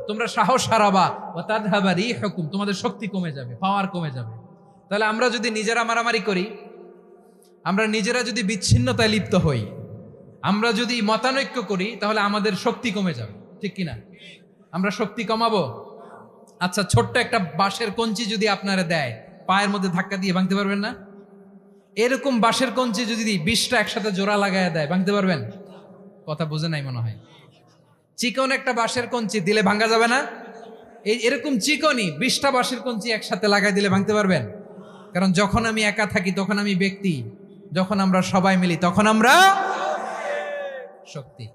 তোমরা সাহস হারাবা, ওয়া তাযহাবা রিহুকুম, তোমাদের শক্তি কমে যাবে, পাওয়ার কমে যাবে। তাহলে আমরা যদি নিজেরা মারামারি করি, আমরা নিজেরা যদি বিচ্ছিন্নতায় লিপ্ত হই, আমরা যদি মতানৈক্য করি, তাহলে আমাদের শক্তি কমে যাবে, ঠিক কিনা? আমরা শক্তি কমাবো। আচ্ছা, ছোট্ট একটা বাঁশের কঞ্চি যদি আপনারা দেয়, পায়ের মধ্যে ধাক্কা দিয়ে ভাঙতে পারবেন না? এরকম বাঁশের কঞ্চি যদি 20টা একসাথে জোড়া লাগায় দেয়, ভাঙতে পারবেন? কথা বুঝে নাই মনে হয়। চিকন একটা বাঁশের কঞ্চি দিলে ভাঙা যাবে না? এরকম চিকনই 20টা বাঁশের কঞ্চি একসাথে লাগাই দিলে ভাঙতে পারবেন? কারণ যখন আমি একা থাকি তখন আমি ব্যক্তি, যখন আমরা সবাই মিলি তখন আমরা শক্তি।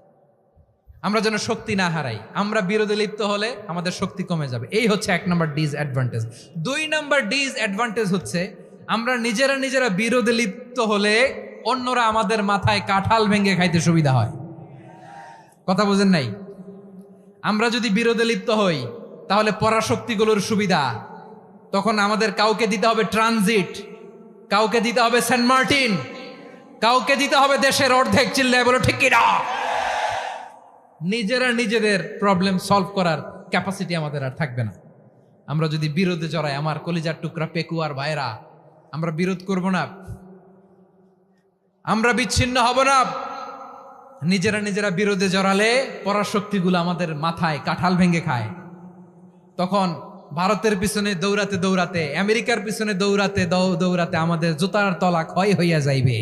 আমরা যেন শক্তি না হারাই। আমরা বিরোধে লিপ্ত হলে আমাদের শক্তি কমে যাবে। এই হচ্ছে 1 নম্বর ডিসঅ্যাডভান্টেজ। 2 নম্বর ডিসঅ্যাডভান্টেজ হচ্ছে আমরা নিজেরা বিরোধে লিপ্ত হলে অন্যরা আমাদের মাথায় কাঁঠাল ভেঙে খাইতে সুবিধা হয়। কথা বুঝেন নাই? আমরা যদি বিরোধে লিপ্ত হই তাহলে পরাশক্তিগুলোর সুবিধা, তখন আমাদের কাউকে দিতে হবে ট্রানজিট, কাউকে দিতে হবে সেন্ট মার্টিন, কাউকে দিতে হবে দেশের অর্ধেক। চিল্লায় বলো ঠিক কিনা? নিজেদের প্রবলেম সলভ করার ক্যাপাসিটি আমাদের আর থাকবে না। আমরা যদি বিরোধে জড়াই, আমার কলিজার টুকরা পেকুয়ার ভাইরা, আমরা বিরোধ করব না, আমরা বিচ্ছিন্ন হব না। নিজেরা বিরোধে জড়ালে পরাশক্তিগুলো আমাদের মাথায় কাঁঠাল ভেঙে খায়। তখন ভারতের পিছনে দৌড়াতে, আমেরিকার পিছনে দৌড়াতে আমাদের জুতার তলা ক্ষয় হইয়া যাইবে।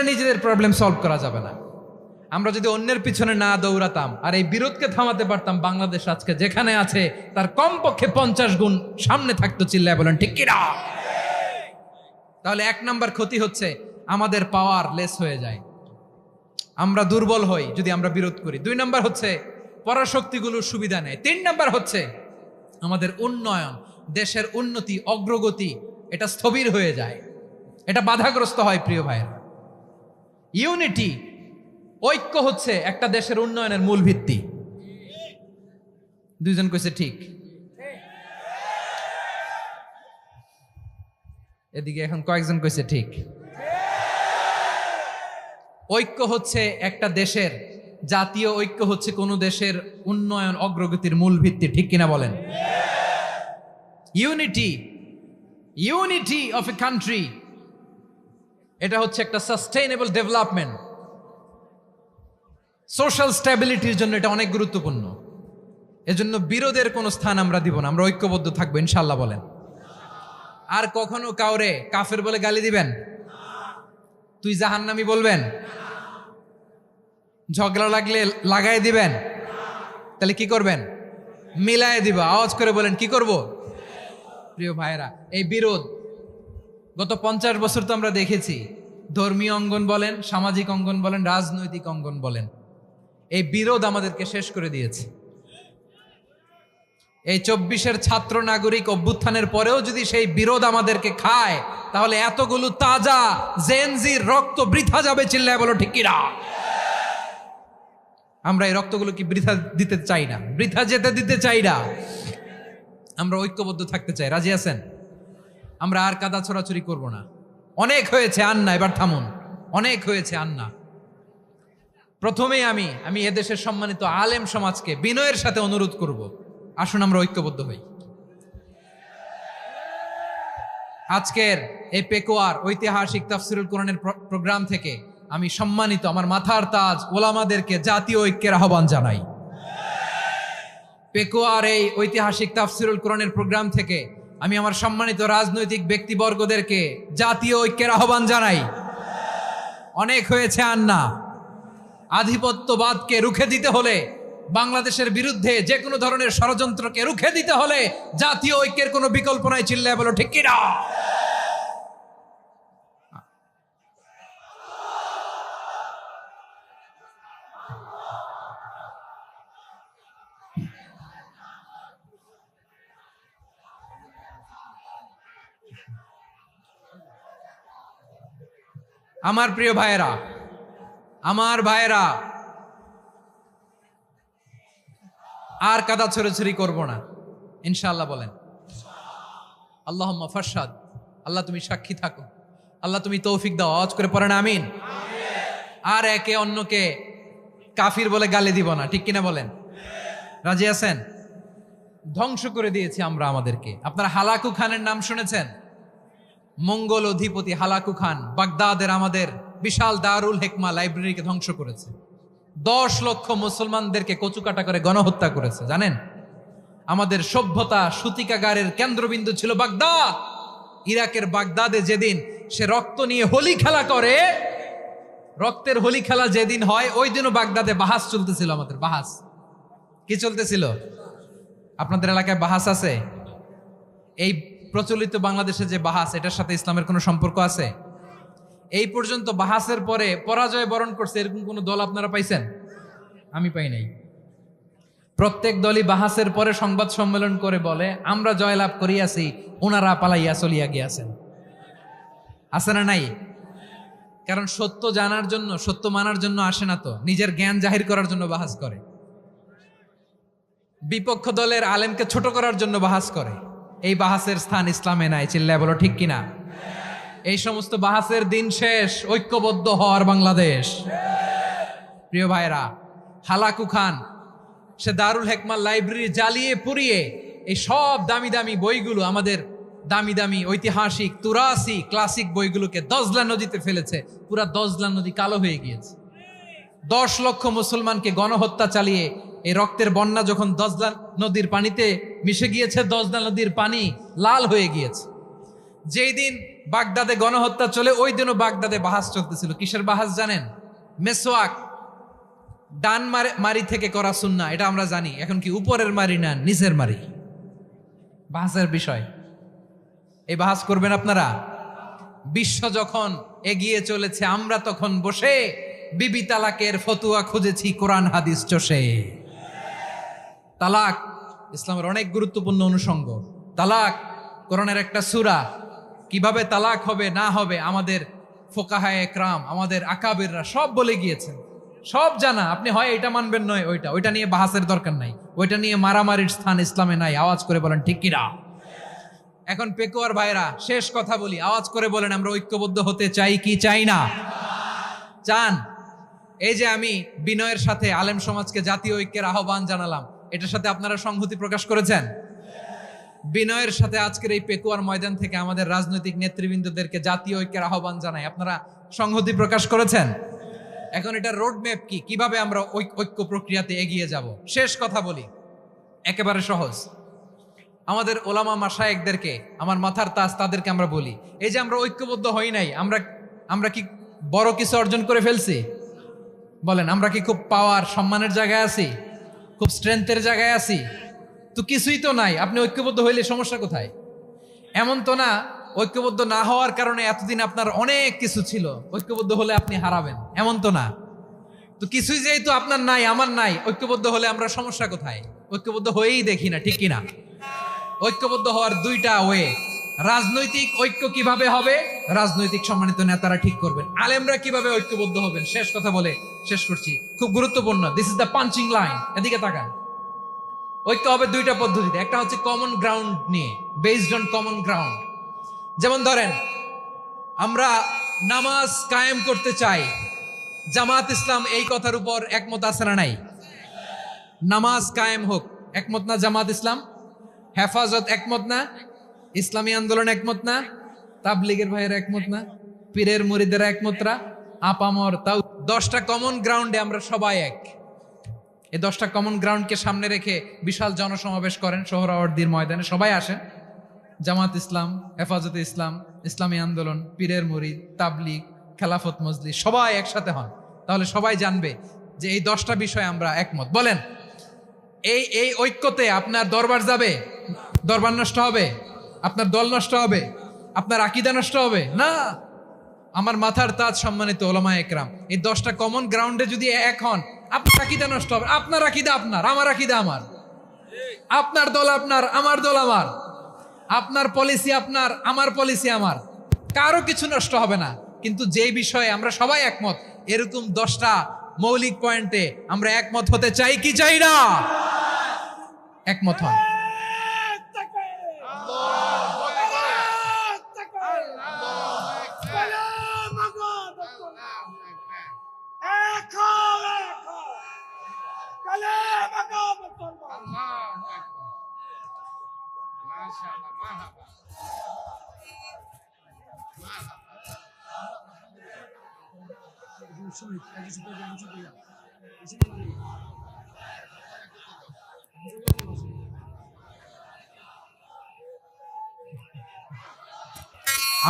নিজেদের প্রবলেম সলভ করা যাবে না। আমরা যদি অন্যের পিছনে না দৌড়াতাম আর এই বিরোধকে থামাতে পারতাম, বাংলাদেশ আজকে যেখানে আছে তার কমপক্ষে 50 গুণ সামনে থাকতো। চিল্লায় বলেন ঠিক কিনা? তাহলে 1 নম্বর ক্ষতি হচ্ছে আমাদের পাওয়ার লেস হয়ে যায়, আমরা দুর্বল হই যদি আমরা বিরোধ করি। 2 নম্বর হচ্ছে পরাশক্তিগুলোর সুবিধা নেয়। 3 নম্বর হচ্ছে আমাদের উন্নয়ন, দেশের উন্নতি, অগ্রগতি, এটা স্থবির হয়ে যায়, এটা বাধাগ্রস্ত হয়। প্রিয় ভাইয়েরা, ইউনিটি, ঐক্য হচ্ছে একটা দেশের উন্নয়নের মূল ভিত্তি। 2 জন কইছে ঠিক। এদিকে এখন কয়েকজন কইছে ঠিক। ঐক্য হচ্ছে একটা দেশের, জাতীয় ঐক্য হচ্ছে কোন দেশের উন্নয়ন অগ্রগতির মূল ভিত্তি, ঠিক কিনা বলেন? ইউনিটি অফ এ কান্ট্রি, এটা হচ্ছে একটা সাস্টেইনেবল ডেভেলপমেন্ট, সোশ্যাল স্ট্যাবিলিটির জন্য এটা অনেক গুরুত্বপূর্ণ। এজন্য বিরোধের কোনো স্থান আমরা দিব না, আমরা ঐক্যবদ্ধ থাকবো ইনশাআল্লাহ বলেন। আর কখনো কাউরে কাফের বলে গালি দিবেন? তুই জাহান্নামী বলবেন? ঝগড়া লাগলে লাগাই দিবেন? তাহলে কি করবেন? মিলায় দিব। আওয়াজ করে বলেন কি করব? প্রিয় ভাইরা, এই বিরোধ গত 50 বছর তো আমরা দেখেছি, ধর্মীয় অঙ্গন বলেন, সামাজিক অঙ্গন বলেন, রাজনৈতিক অঙ্গন বলেন, এই বিরোধ আমাদেরকে শেষ করে দিয়েছে। এই 24-এর ছাত্র নাগরিক অভ্যুত্থানের পরেও যদি সেই বিরোধ আমাদেরকে খায়, তাহলে এতগুলো তাজা জেনজির রক্ত বৃথা যাবে। চিল্লায় বলো ঠিক কিনা? আমরা এই রক্তগুলো কি বৃথা দিতে চাই না, বৃথা যেতে দিতে চাই না। আমরা ঐক্যবদ্ধ থাকতে চাই। রাজি আছেন? আমরা আর কাদা ছোড়াছুরি করব না। অনেক হয়েছে আন্না, এবার থামুন। অনেক হয়েছে আন্না। প্রথমেই আমি এদেশের সম্মানিত আলেম সমাজকে বিনয়ের সাথে অনুরোধ করব, আসুন আমরা ঐক্যবদ্ধ হই। আজকের এই পেকুয়ার ঐতিহাসিক তাফসিরুল কোরআনের প্রোগ্রাম থেকে আমি সম্মানিত আমার মাথার তাজ ওলামাদেরকে জাতীয় ঐক্যের আহ্বান জানাই। পেকুয়ার এই ঐতিহাসিক তাফসিরুল কোরআনের প্রোগ্রাম থেকে আমি আমার সম্মানিত রাজনৈতিক ব্যক্তিবর্গদেরকে জাতীয় ঐক্যের আহ্বান জানাই। অনেক হয়েছে আন্না। আধিপত্যবাদকে রুখে দিতে হলে, বাংলাদেশের বিরুদ্ধে যে কোনো ধরনের ষড়যন্ত্রকে রুখে দিতে হলে জাতীয় ঐক্যের কোনো বিকল্প নাই। চিল্লায় বলো ঠিক কিনা? আমার প্রিয় ভাইয়েরা, আর কাদা ছড়াছড়ি করব না ইনশাআল্লাহ বলেন। আল্লাহুম্মা ফারশাদ। আল্লাহ তুমি সাক্ষী থাকো, আল্লাহ তুমি তৌফিক দাও। আওয়াজ করে পড়েন আমিন। আর একে অন্যকে কাফির বলে গালি দিব না, ঠিক কিনা বলেন? রাজি আছেন? ধ্বংস করে দিয়েছি আমরা আমাদেরকে। আপনারা হালাকু খানের নাম শুনেছেন? মঙ্গল অধিপতি হালাকু খান বাগদাদের আমাদের বিশাল দারুল হিকমা লাইব্রেরিকে ধ্বংস করেছে। 10 লক্ষ মুসলমানদেরকে কচুকাটা করে গণহত্যা করেছে। জানেন, আমাদের সভ্যতা সূতিকাগারের কেন্দ্রবিন্দু ছিল বাগদাদ। ইরাকের বাগদাদে যেদিন সে রক্ত নিয়ে হোলি খেলা করে, রক্তের হোলি খেলা যেদিন হয়, ওই দিনও বাগদাদে বাহাস চলতেছিল। আমাদের বাহাস কি চলতেছিল? আপনাদের এলাকায় বাহাস আছে? এই প্রচলিত বাংলাদেশে যে বাহাস, এটার সাথে ইসলামের কোনো সম্পর্ক আছে? এই পর্যন্ত বাহাসের পরে পরাজয় বরণ করছে এরকম কোন দল আপনারা পাইছেন? আমি পাই নাই। প্রত্যেক দলই বাহাসের পরে সংবাদ সম্মেলন করে বলে আমরা জয়লাভ করিয়াছি, ওনারা পালাইয়া চলিয়া গিয়াছেন। আছে না নাই? কারণ সত্য জানার জন্য, সত্য মানার জন্য আসে না তো, নিজের জ্ঞান জাহির করার জন্য বাহাস করে। বিপক্ষ দলের আলেমকে ছোট করার জন্য বাহাস করে। এই বাহাসের স্থান ইসলামে নাই। চিল্লায় বলো ঠিক কিনা? এই সমস্ত বাহাসের দিন শেষ। ঐক্যবদ্ধ হওয়ার বাংলাদেশ। প্রিয় ভাইরা, হালাকু খান সে দারুল হিকমা লাইব্রেরি জ্বালিয়ে পুড়িয়ে এই সব দামি দামি বইগুলো, আমাদের দামি দামি ঐতিহাসিক তুরাসি ক্লাসিক বইগুলোকে দজলা নদীতে ফেলেছে। পুরা দজলা নদী কালো হয়ে গিয়েছে। 10 লক্ষ মুসলমানকে গণহত্যা চালিয়ে এই রক্তের বন্যা যখন দজলা নদীর পানিতে মিশে গিয়েছে, দজলা নদীর পানি লাল হয়ে গিয়েছে। যেই দিন বাগদাদে গণহত্যা চলে, ওই দিনও বাগদাদে বাহাস চলতেছিল। কিসের বাহাস জানেন? মেসওয়াক, ডান মারি থেকে করা সুন্নাহ, এটা আমরা জানি। এখন কি উপরের মারি না নিচের মারি? বাহাসের বিষয়। এই বাহাস করবেন আপনারা? বিশ্ব যখন এগিয়ে চলেছে, আমরা তখন বসে বিবি তালাকের ফতুয়া খুঁজেছি কোরআন হাদিস চষে। তালাক ইসলামের অনেক গুরুত্বপূর্ণ অনুষঙ্গ। তালাক কোরআনের একটা সূরা। কিভাবে তালাক হবে না হবে আমাদের ফোকাহায়ে একরাম, আমাদের আকাবেররা সব বলে গিয়েছেন, সব জানা। আপনি হয় এটা মানবেন, নয় ওইটা নিয়ে বাহাসের দরকার নাই। ওইটা নিয়ে মারামারির স্থান ইসলামে নাই। আওয়াজ করে বলেন ঠিক কিনা? এখন পেকুয়ার ভাইরা শেষ কথা বলি, আওয়াজ করে বলেন আমরা ঐক্যবদ্ধ হতে চাই কি চাই না? চান? এই যে আমি বিনয়ের সাথে আলেম সমাজকে জাতীয় ঐক্যের আহ্বান জানালাম, এটার সাথে আপনারা সংহতি প্রকাশ করেছেন? বিনয়ের সাথে আজকের এই পেকুয়ার ময়দান থেকে আমাদের রাজনৈতিক নেতৃবৃন্দদেরকে জাতীয় ঐক্যের আহ্বান জানাই, আপনারা সংহতি প্রকাশ করেছেন? এখন এটা রোড ম্যাপ কি, কিভাবে আমরা ঐক্য প্রক্রিয়াতে এগিয়ে যাব? শেষ কথা বলি, একেবারে সহজ। আমাদের ওলামা মাশায়েখদেরকে, আমার মাথার তাজ, তাদেরকে আমরা বলি, এই যে আমরা ঐক্যবদ্ধ হই নাই, আমরা কি বড় কিছু অর্জন করে ফেলছি? বলেন, আমরা কি খুব পাওয়ার সম্মানের জায়গায় আছি? খুব স্ট্রেংথের জায়গায় আছি? তো কিছুই তো নাই। আপনি ঐক্যবদ্ধ হইলে সমস্যা কোথায়? এমন তো না ঐক্যবদ্ধ না হওয়ার কারণে এতদিন আপনার অনেক কিছু ছিল, ঐক্যবদ্ধ হলে আপনি হারাবেন, এমন তো না। তো কিছুই যেহেতু আপনার নাই, আমার নাই, ঐক্যবদ্ধ হলে আমরা সমস্যা কোথায়? ঐক্যবদ্ধ হয়েই দেখি না, ঠিক কিনা? ঐক্যবদ্ধ হওয়ার দুইটা ওয়ে। রাজনৈতিক ঐক্য কিভাবে হবে? রাজনৈতিক সম্মানিত নেতারা ঠিক করবেন। আলেমরা কিভাবে ঐক্যবদ্ধ হবেন? শেষ কথা বলে শেষ করছি, খুব গুরুত্বপূর্ণ, this is the punching line, এদিকে তাকান। ঐক্য হবে দুইটা পদ্ধতিতে, একটা হচ্ছে কমন গ্রাউন্ড নিয়ে, বেসড অন কমন গ্রাউন্ড। যেমন ধরেন, আমরা নামাজ কায়েম করতে চাই, জামাত ইসলাম এই কথার উপর একমত আছে না নাই? নামাজ কায়েম হোক, একমত না জামাত ইসলাম? হেফাজত একমত না? ইসলামী আন্দোলন একমত না? তাবলীগের ভাইয়েরা একমত না? পীরের মুরিদেরা একমত না? আপামর তাও 10টা কমন গ্রাউন্ডে আমরা সবাই এক। এই 10টা কমন গ্রাউন্ডকে সামনে রেখে বিশাল জনসমাবেশ করেন সোহরাওয়ার্দীর ময়দানে, সবাই আসেন। জামাত ইসলাম, হেফাজতে ইসলাম, ইসলামী আন্দোলন, পীরের মুরিদ, তাবলীগ, খেলাফত মজলিস, সবাই একসাথে হন, তাহলে সবাই জানবে যে এই 10টা বিষয়ে আমরা একমত। বলেন, এই ঐক্যতে আপনার দরবার যাবে? দরবার নষ্ট হবে? আপনার দল নষ্ট হবে? আপনার আকীদা নষ্ট হবে না? আমার মাথার তাজ সম্মানিত ওলামা একরাম, এই 10টা কমন গ্রাউন্ডে যদি এক হন, আপনার আকীদা নষ্ট হবে? আপনার আকীদা আপনার, আমার আকীদা আমার, আপনার দল আপনার, আমার দল আমার, আপনার পলিসি আপনার, আমার পলিসি আমার, কারো কিছু নষ্ট হবে না। কিন্তু যে বিষয়ে আমরা সবাই একমত, এরকম 10টা মৌলিক পয়েন্টে আমরা একমত হতে চাই কি চাই না? একমত হন।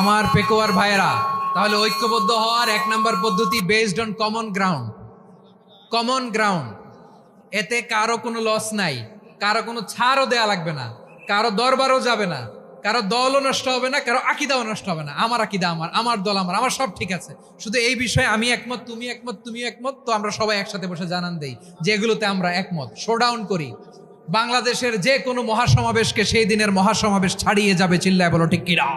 আমার পেকুয়ার ভাইয়েরা, তাহলে ঐক্যবদ্ধ হওয়ার 1 নম্বর পদ্ধতি based on common ground. Common ground, এতে কারো কোনো লস নাই, কারো কোনো ছাড়ও দেয়া লাগবে না, কারো দরবারও যাবে না, কারো দলও নষ্ট হবে না, কারো আকীদাও নষ্ট হবে না। আমার আকীদা আমার, আমার দল আমার, আমার সব ঠিক আছে। শুধু এই বিষয়ে আমি একমত, তুমি একমত, তুমি একমত, তো আমরা সবাই একসাথে বসে জানান দেই যে এগুলোতে আমরা একমত, শোডাউন করি। বাংলাদেশের যে কোনো মহাসমাবেশকে সেই দিনের মহাসমাবেশ ছাড়িয়ে যাবে, চিল্লায় বলো ঠিক কিনা?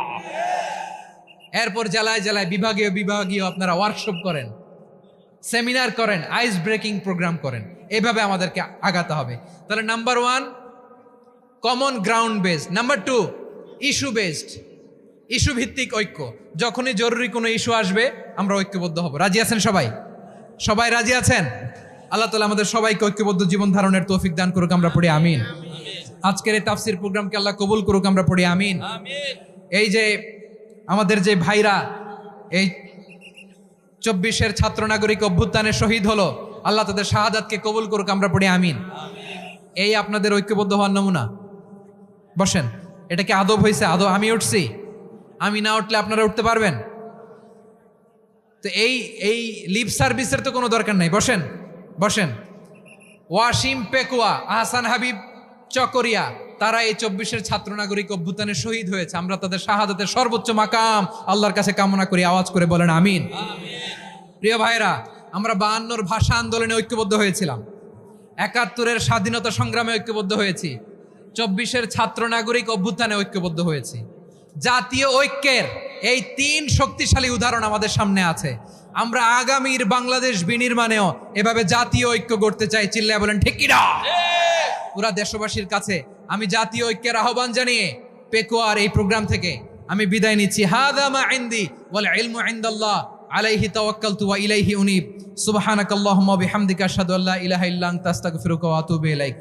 এরপর জেলায় জেলায় বিভাগীয় বিভাগীয় আপনারা ওয়ার্কশপ করেন, সেমিনার করেন, আইস ব্রেকিং প্রোগ্রাম করেন, এইভাবে আমাদেরকে আগাতে হবে। তাহলে number 1 common ground based, number 2 issue based, issue ভিত্তিক ঐক্য। যখনই জরুরি কোনো ইস্যু আসবে আমরা ঐক্যবদ্ধ হব। রাজি আছেন সবাই? সবাই রাজি আছেন? আল্লাহ তাআলা আমাদের সবাইকে ঐক্যবদ্ধ জীবন ধারণের তৌফিক দান করুক, আমরা পড়ি আমিন। আজকের এই তাফসীর প্রোগ্রামকে আল্লাহ কবুল করুক, আমরা পড়ি আমিন। এই যে আমাদের যে ভাইরা এই 24-এর ছাত্র নাগরিক অভ্যুত্থানে শহীদ হলো, আল্লাহ তাদের শাহাদাতকে কবুল করুক, আমরা পড়ি আমিন। এই আপনাদের ঐক্যবদ্ধ হওয়ার নমুনা। বসেন, এটা কি আদব হয়েছে? আদব? আমি উঠছি, আমি না উঠলে আপনারা উঠতে পারবেন? তো এই লিপ সার্ভিসের তো কোনো দরকার নাই। বসেন বসেন। ওয়াসিম পেকুয়া, আহসান হাবিব চকরিয়া, তারা এই 24-এর ছাত্র নাগরিক অভ্যুত্থানে শহীদ হয়েছে। আমরা তাদের শাহাদাতের সর্বোচ্চ মাকাম আল্লাহর কাছে কামনা করি। আওয়াজ করে বলেন আমিন। প্রিয় ভাইরা, আমরা 52-র ভাষা আন্দোলনে ঐক্যবদ্ধ হয়েছিলাম, 71-এর স্বাধীনতা সংগ্রামে ঐক্যবদ্ধ হয়েছি, 24-এর ছাত্র নাগরিক অভ্যুত্থানে ঐক্যবদ্ধ হয়েছি। জাতীয় ঐক্যের এই 3 শক্তিশালী উদাহরণ আমাদের সামনে আছে। আমরা আগামীর বাংলাদেশ বিনির্মাণেও এভাবে জাতীয় ঐক্য গড়তে চাই। চিল্লায় বলেন ঠিক কিনা? পুরা দেশবাসীর কাছে আমি জাতীয় ঐক্যের আহ্বান জানিয়ে পেকুয়ার এই প্রোগ্রাম থেকে আমি বিদায় নিচ্ছি। হাদা মা ইনদি ওয়াল ইলমু ইনদাল্লাহ আলাইহি তাওয়াক্কালতু ওয়া ইলাইহি উনীব। সুবহানাকাল্লাহুম্মা ওয়া বিহামদিকা আশহাদু আল্লা ইলাহা ইল্লা আনতা আস্তাগফিরুকা ওয়া আতুবু ইলাইক।